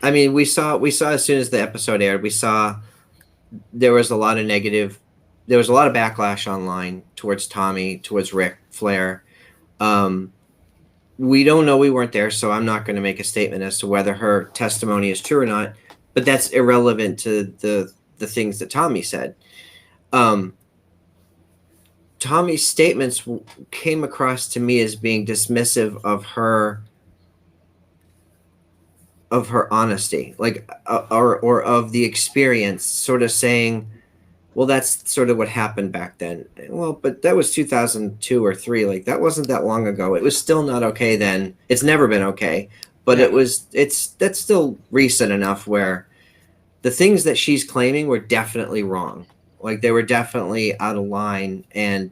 I mean, we saw as soon as the episode aired, we saw there was a lot of backlash online towards Tommy, towards Ric Flair. We don't know, we weren't there, so I'm not going to make a statement as to whether her testimony is true or not. But that's irrelevant to the things that Tommy said. Tommy's statements came across to me as being dismissive of her honesty, like or of the experience, sort of saying, well, that's sort of what happened back then. Well, but that was 2002 or 3. Like, that wasn't that long ago. It was still not okay then. It's never been okay, but that's still recent enough where the things that she's claiming were definitely wrong. Like, they were definitely out of line and,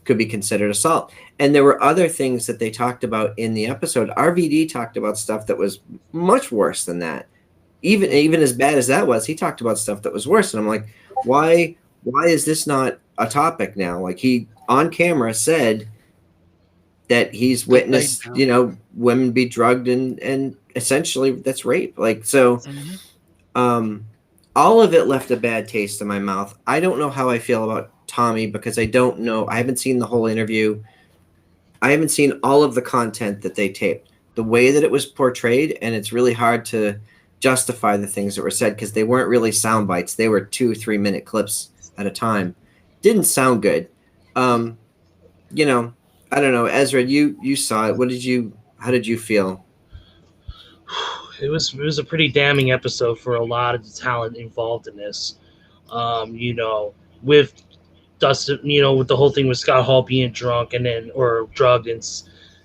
could be considered assault. And there were other things that they talked about in the episode. RVD talked about stuff that was much worse than that. Even as bad as that was, he talked about stuff that was worse. And I'm like, why is this not a topic now? Like, he on camera said that he's witnessed, women be drugged and essentially that's rape. Like, so all of it left a bad taste in my mouth. I don't know how I feel about Tommy because I don't know. I haven't seen the whole interview. I haven't seen all of the content that they taped. The way that it was portrayed, and it's really hard to justify the things that were said because they weren't really sound bites. They were 2-3 minute clips at a time. Didn't sound good. I don't know. Ezra, you saw it. How did you feel? It was a pretty damning episode for a lot of the talent involved in this. With Dustin, with the whole thing with Scott Hall being drunk or drugged and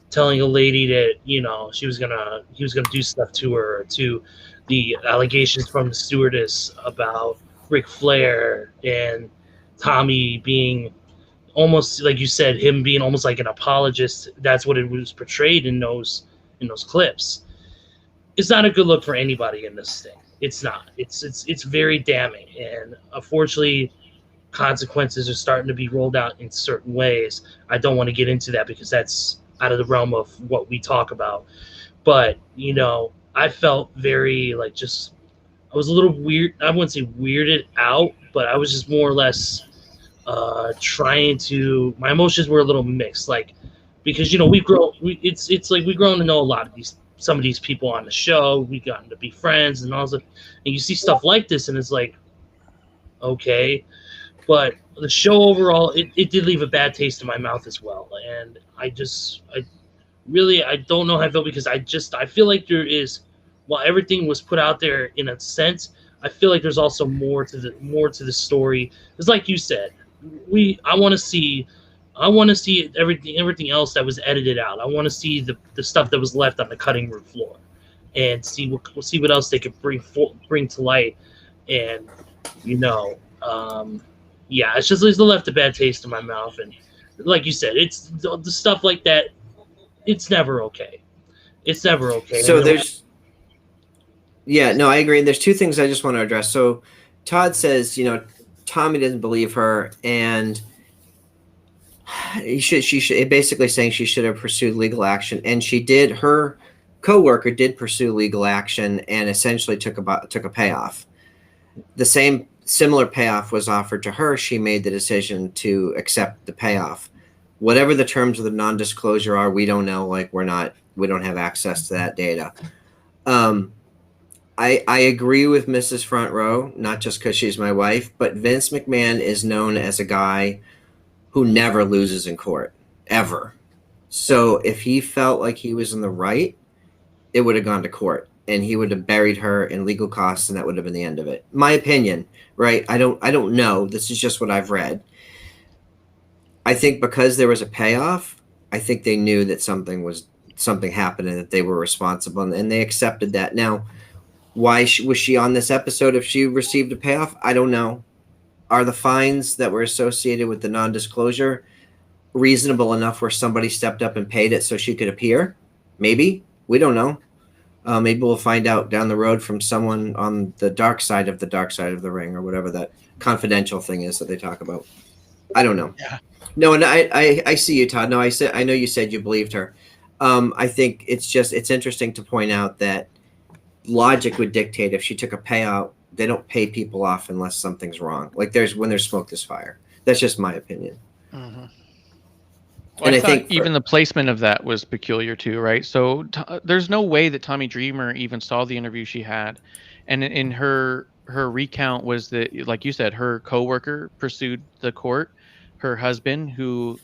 telling a lady that he was gonna do stuff to her, to the allegations from the stewardess about Ric Flair and Tommy being almost, like you said, him being almost like an apologist. That's what it was portrayed in those clips. It's not a good look for anybody in this thing. It's not. It's very damning, and unfortunately, consequences are starting to be rolled out in certain ways. I don't want to get into that because that's out of the realm of what we talk about. But, I felt very I was a little weird. I wouldn't say weirded out, but I was just more or less my emotions were a little mixed, because it's like we've grown to know a lot of some of these people on the show. We've gotten to be friends and all that, and you see stuff like this, and it's like, okay, but the show overall, it did leave a bad taste in my mouth as well, and I don't know how I feel, because I feel like there is, while everything was put out there in a sense, I feel like there's also more to the story. It's like you said, I want to see everything else that was edited out. I want to see the stuff that was left on the cutting room floor, and see what else they could bring to light. And it's left a bad taste in my mouth. And like you said, it's the stuff like that. It's never okay. It's never okay. So I agree. There's two things I just want to address. So Todd says, Tommy doesn't believe her, and she should basically saying she should have pursued legal action, and she did. Her coworker did pursue legal action and essentially took a payoff. The similar payoff was offered to her. She made the decision to accept the payoff. Whatever the terms of the non-disclosure are, we don't know. We don't have access to that data. I agree with Mrs. Front Row, not just because she's my wife, but Vince McMahon is known as a guy who never loses in court, ever. So if he felt like he was in the right, it would have gone to court, and he would have buried her in legal costs, and that would have been the end of it. My opinion, right? I don't know. This is just what I've read. I think because there was a payoff, I think they knew that something happened and that they were responsible, and they accepted that. Now, why was she on this episode if she received a payoff? I don't know. Are the fines that were associated with the non-disclosure reasonable enough where somebody stepped up and paid it so she could appear? Maybe. We don't know. Maybe we'll find out down the road from someone on the dark side of the ring, or whatever that confidential thing is that they talk about. I don't know. Yeah. No, and I see you, Todd. No, I know you said you believed her. I think it's interesting to point out that logic would dictate if she took a payout, they don't pay people off unless something's wrong. Like when there's smoke, there's fire. That's just my opinion. Mm-hmm. Well, And I I thought think even the placement of that was peculiar too, right? So there's no way that Tommy Dreamer even saw the interview she had, and in her recount was that, like you said, her coworker pursued the court. Her husband, who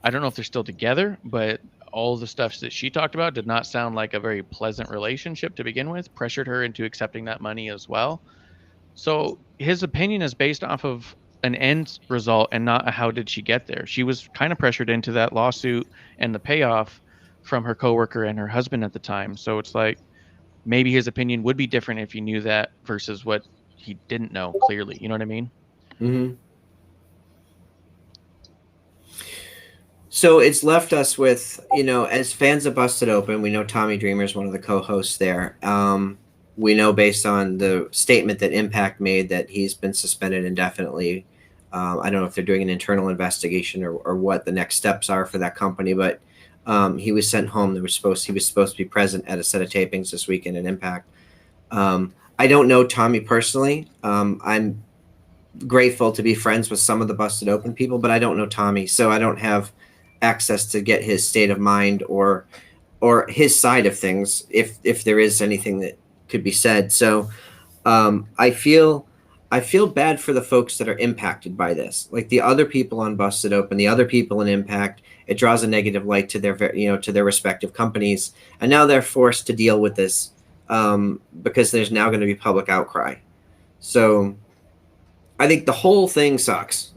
I don't know if they're still together, but all the stuff that she talked about did not sound like a very pleasant relationship to begin with, pressured her into accepting that money as well. So his opinion is based off of an end result and not a how did she get there. She was kind of pressured into that lawsuit and the payoff from her coworker and her husband at the time. So it's like maybe his opinion would be different if he knew that versus what he didn't know clearly. You know what I mean? Mm-hmm. So it's left us with, as fans of Busted Open, we know Tommy Dreamer is one of the co-hosts there. We know based on the statement that Impact made that he's been suspended indefinitely. I don't know if they're doing an internal investigation or what the next steps are for that company, but he was sent home. He was supposed to be present at a set of tapings this weekend at Impact. I don't know Tommy personally. I'm grateful to be friends with some of the Busted Open people, but I don't know Tommy, so I don't have access to get his state of mind or his side of things, if there is anything that could be said. So I feel bad for the folks that are impacted by this, like the other people on Busted Open, the other people in Impact. It draws a negative light to their respective companies, and now they're forced to deal with this because there's now going to be public outcry. So I think the whole thing sucks.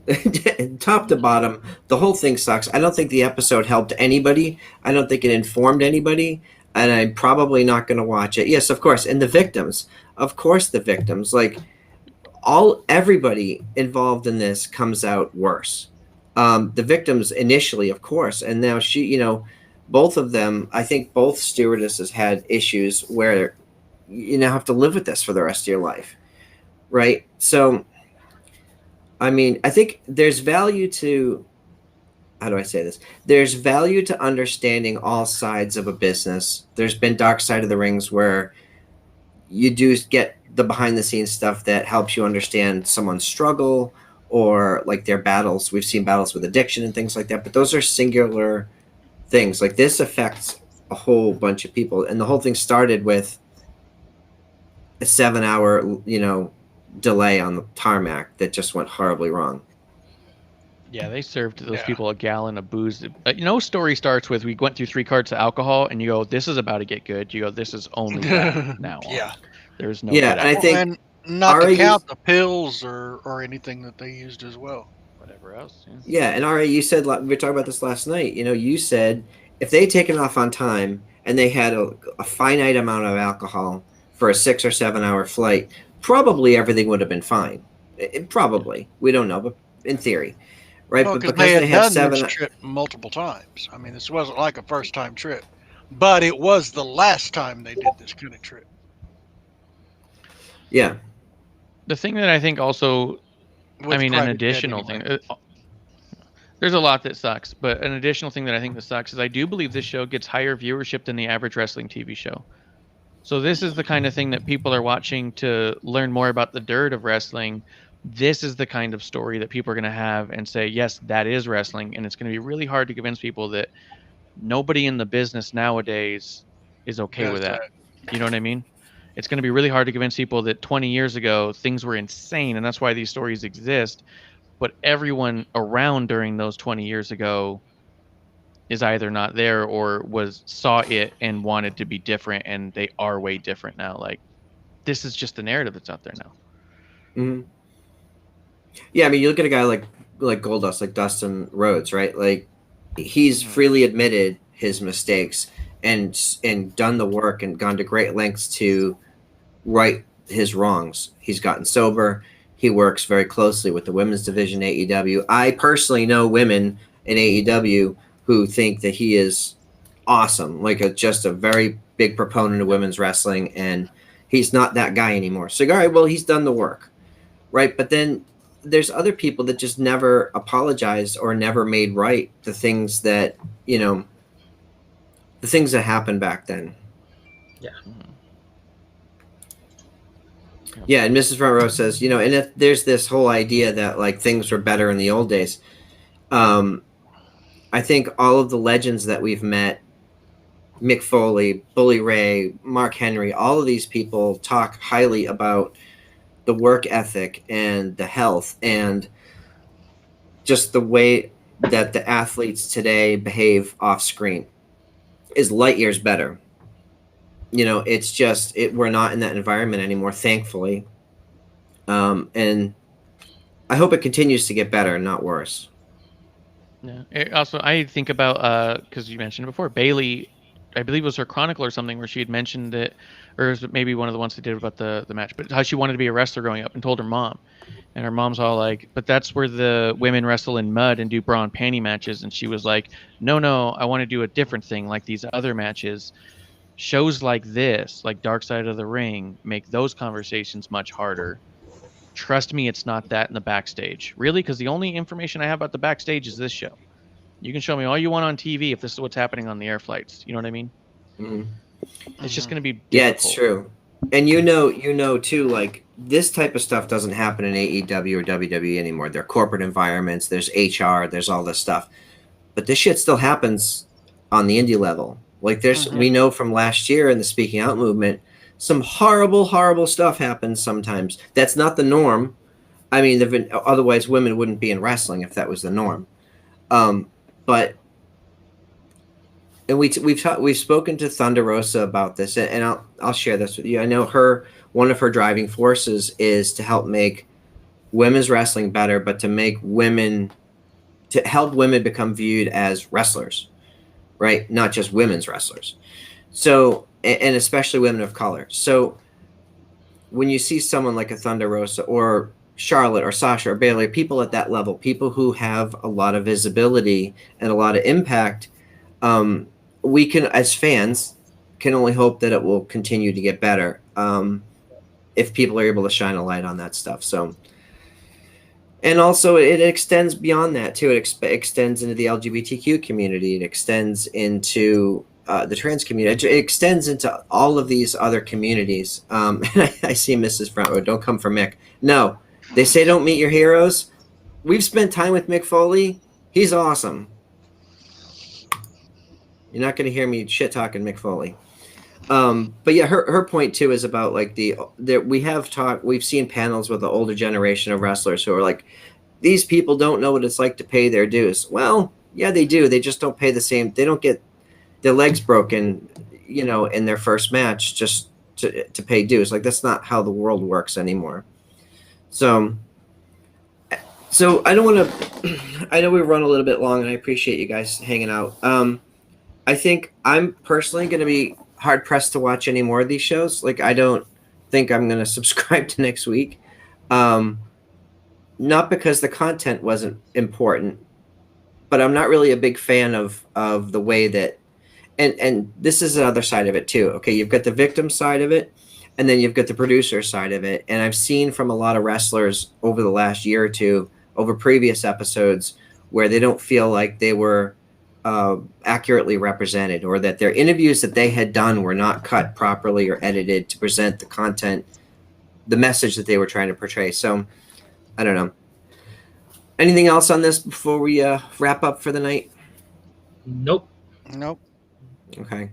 Top to bottom, the whole thing sucks. I don't think the episode helped anybody. I don't think it informed anybody. And I'm probably not going to watch it. Yes, of course. And the victims. Of course the victims. Like, everybody involved in this comes out worse. The victims initially, of course. And now both of them, I think both stewardesses had issues where you now have to live with this for the rest of your life. Right? So I mean, I think there's value to, how do I say this? There's value to understanding all sides of a business. There's been dark side of the rings where you do get the behind the scenes stuff that helps you understand someone's struggle or like their battles. We've seen battles with addiction and things like that, but those are singular things. Like this affects a whole bunch of people, and the whole thing started with a 7-hour, delay on the tarmac that just went horribly wrong. Yeah, they served those people a gallon of booze. Story starts with we went through 3 carts of alcohol, and you go, "This is about to get good." You go, "This is only bad now on." Yeah. There's no. Yeah, good and I alcohol. think and not to RA count the pills or anything that they used as well. Whatever else. Yeah, and RA, you said, we were talking about this last night. You said if they had taken off on time and they had a finite amount of alcohol for a 6 or 7 hour flight, probably everything would have been fine. Probably, we don't know, but in theory, right? Well, but because because they they had had done this 7, trip multiple times. I mean, this wasn't like a first time trip, but it was the last time they did this kind of trip. yeah, The thing that I think also, With an private jet additional anyway. thing. There's a lot that sucks, but an additional thing that I think that sucks is I do believe this show gets higher viewership than the average wrestling TV show. So this is the kind of thing that people are watching to learn more about the dirt of wrestling. This is the kind of story that people are going to have and say, yes, that is wrestling. And it's going to be really hard to convince people that nobody in the business nowadays is okay Does with that. that. You know what I mean? It's going to be really hard to convince people that 20 years ago, things were insane. And that's why these stories exist. But everyone around during those 20 years ago is either not there or saw it and wanted to be different, and they are way different now. Like, this is just the narrative that's out there now. mm-hmm. Yeah. I mean, you look at a guy like Goldust, like Dustin Rhodes, right? Like he's freely admitted his mistakes and done the work and gone to great lengths to right his wrongs. He's gotten sober. He works very closely with the women's division AEW. I personally know women in AEW who think that he is awesome, like just a very big proponent of women's wrestling, and he's not that guy anymore. So, all right, well, he's done the work, right? But then there's other people that just never apologized or never made right the things that, the things that happened back then. Yeah. Yeah, and Mrs. Front Row says, and if there's this whole idea that like things were better in the old days, I think all of the legends that we've met, Mick Foley, Bully Ray, Mark Henry, all of these people talk highly about the work ethic and the health and just the way that the athletes today behave off screen is light years better. It's just we're not in that environment anymore, thankfully. And I hope it continues to get better and not worse. Yeah. Also, I think about because you mentioned it before, Bailey, I believe it was her Chronicle or something where she had mentioned it, or it was maybe one of the ones that did about the match, but how she wanted to be a wrestler growing up and told her mom. And her mom's all like, but that's where the women wrestle in mud and do bra and panty matches. And she was like, no, I want to do a different thing like these other matches. Shows like this, like Dark Side of the Ring, make those conversations much harder. Trust me, it's not that in the backstage. Really, because the only information I have about the backstage is this show. You can show me all you want on TV if this is what's happening on the air flights. You know what I mean? Mm-hmm. It's just going to be difficult. Yeah, it's true. And too, like this type of stuff doesn't happen in AEW or WWE anymore. They're corporate environments. There's HR. There's all this stuff. But this shit still happens on the indie level. Like we know from last year in the Speaking Out movement, some horrible, horrible stuff happens sometimes. That's not the norm. I mean, otherwise women wouldn't be in wrestling if that was the norm. But and we've spoken to Thunder Rosa about this, and I'll share this with you. I know one of her driving forces is to help make women's wrestling better, but to help women become viewed as wrestlers. Right? Not just women's wrestlers. So, and especially women of color. So when you see someone like a Thunder Rosa or Charlotte or Sasha or Bayley, people at that level, people who have a lot of visibility and a lot of impact, we can, as fans, can only hope that it will continue to get better if people are able to shine a light on that stuff. So And also, it extends beyond that too. It extends into the LGBTQ community. It extends into the trans community. It extends into all of these other communities. And I see Mrs. Front Row. Don't come for Mick. No, they say don't meet your heroes. We've spent time with Mick Foley. He's awesome. You're not going to hear me shit talking Mick Foley. But yeah, her point too is about like we've seen panels with the older generation of wrestlers who are like, these people don't know what it's like to pay their dues. Well, yeah, they do. They just don't pay the same. They don't get their legs broken, in their first match just to pay dues. Like, that's not how the world works anymore. So I don't want to, I know we run a little bit long and I appreciate you guys hanging out. I think I'm personally going to be hard pressed to watch any more of these shows. Like, I don't think I'm going to subscribe to next week. Not because the content wasn't important, but I'm not really a big fan of the way that, and this is the other side of it too. Okay. You've got the victim side of it, and then you've got the producer side of it. And I've seen from a lot of wrestlers over the last year or two, over previous episodes, where they don't feel like they were accurately represented, or that their interviews that they had done were not cut properly or edited to present the content, the message that they were trying to portray. So I don't know. Anything else on this before we wrap up for the night? Nope. Okay.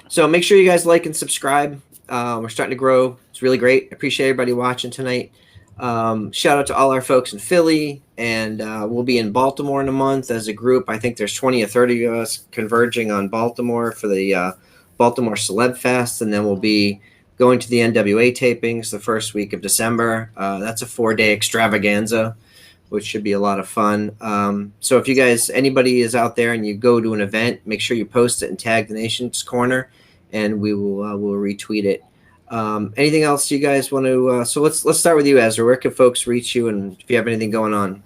So make sure you guys like and subscribe. We're starting to grow. It's really great. Appreciate everybody watching tonight. Shout out to all our folks in Philly, and we'll be in Baltimore in a month as a group. I think there's 20 or 30 of us converging on Baltimore for the Baltimore Celeb Fest, and then we'll be going to the NWA tapings the first week of December. That's a 4-day extravaganza, which should be a lot of fun. So if you guys, anybody is out there and you go to an event, make sure you post it and tag the Nation's Corner, and we'll retweet it. Anything else you guys want to? So let's start with you, Ezra. Where can folks reach you, and if you have anything going on?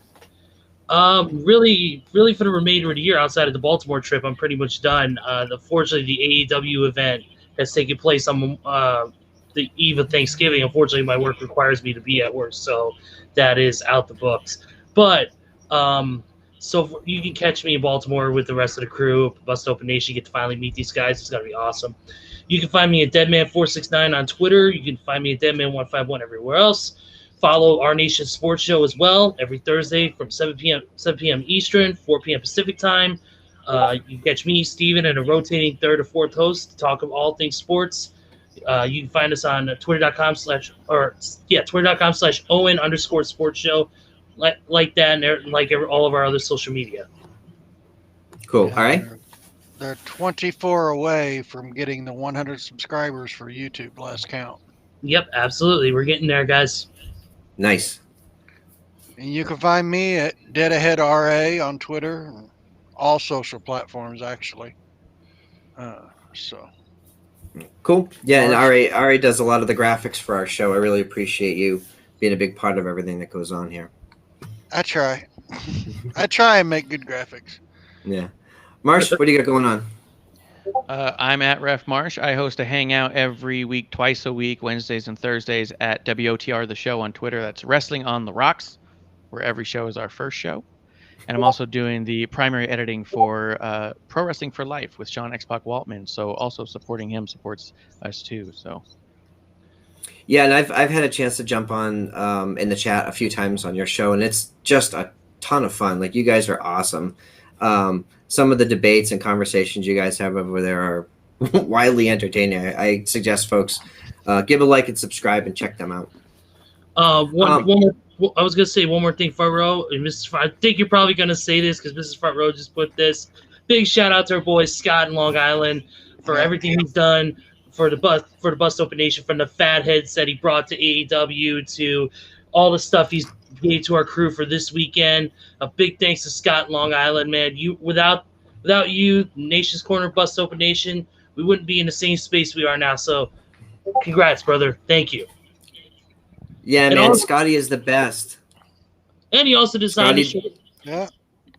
Really for the remainder of the year, outside of the Baltimore trip, I'm pretty much done. Unfortunately, the AEW event has taken place on the eve of Thanksgiving. Unfortunately, my work requires me to be at work, so that is out the books. But so you can catch me in Baltimore with the rest of the crew, Bust Open Nation. You get to finally meet these guys. It's gonna be awesome. You can find me at Deadman469 on Twitter. You can find me at Deadman151 everywhere else. Follow Our Nation Sports Show as well every Thursday from 7 p.m. Eastern, 4 p.m. Pacific time. You can catch me, Steven, and a rotating third or fourth host to talk of all things sports. You can find us on Twitter.com/Owen_sports show, like that, and like all of our other social media. Cool. All right. They're 24 away from getting the 100 subscribers for YouTube last count. Yep, absolutely. We're getting there, guys. Nice. And you can find me at Dead Ahead RA on Twitter, all social platforms actually. So cool. Yeah, and Ari does a lot of the graphics for our show. I really appreciate you being a big part of everything that goes on here. I try. I try and make good graphics. Yeah. Marsh, what do you got going on? I'm at Ref Marsh. I host a hangout every week, twice a week, Wednesdays and Thursdays at WOTR The Show on Twitter. That's Wrestling on the Rocks, where every show is our first show. And I'm also doing the primary editing for Pro Wrestling for Life with Sean X-Pac Waltman. So also supporting him supports us too. So. Yeah, and I've had a chance to jump on in the chat a few times on your show, and it's just a ton of fun. Like, you guys are awesome. Some of the debates and conversations you guys have over there are widely entertaining. I suggest folks give a like and subscribe and check them out. One more. I was gonna say one more thing, Front Row. And I think you're probably gonna say this because Mrs. Front Row just put this. Big shout out to our boy Scott in Long Island for everything he's done for the Bust Open Nation, from the fatheads that he brought to AEW to all the stuff he's gave to our crew for this weekend. A big thanks to Scott in Long Island, man. Without you, Nation's Corner, Bust Open Nation, we wouldn't be in the same space we are now. So, congrats, brother. Thank you. Yeah, and man, Scotty is the best. And he also designed the shirt. Yeah.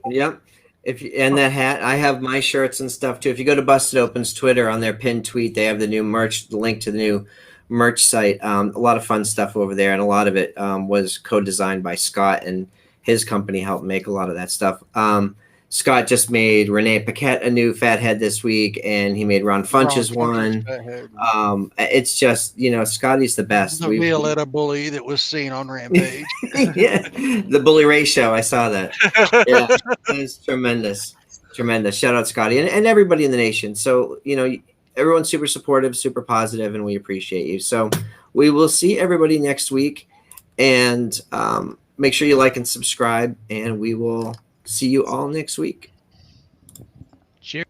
Yep. And that hat, I have my shirts and stuff too. If you go to Busted Open's Twitter, on their pinned tweet, they have the new merch, the link to the new merch site. A lot of fun stuff over there, and a lot of it was co-designed by Scott. And his company helped make a lot of that stuff. Scott just made Renee Paquette a new fathead this week, and he made Ron Funches one. It's just, Scotty's the best. The Violetta bully that was seen on Rampage. Yeah, the Bully Ray show. I saw that. Yeah, it was tremendous. Tremendous. Shout out Scotty and everybody in the nation. So, everyone's super supportive, super positive, and we appreciate you. So we will see everybody next week, and make sure you like and subscribe, and we will see you all next week. Cheers.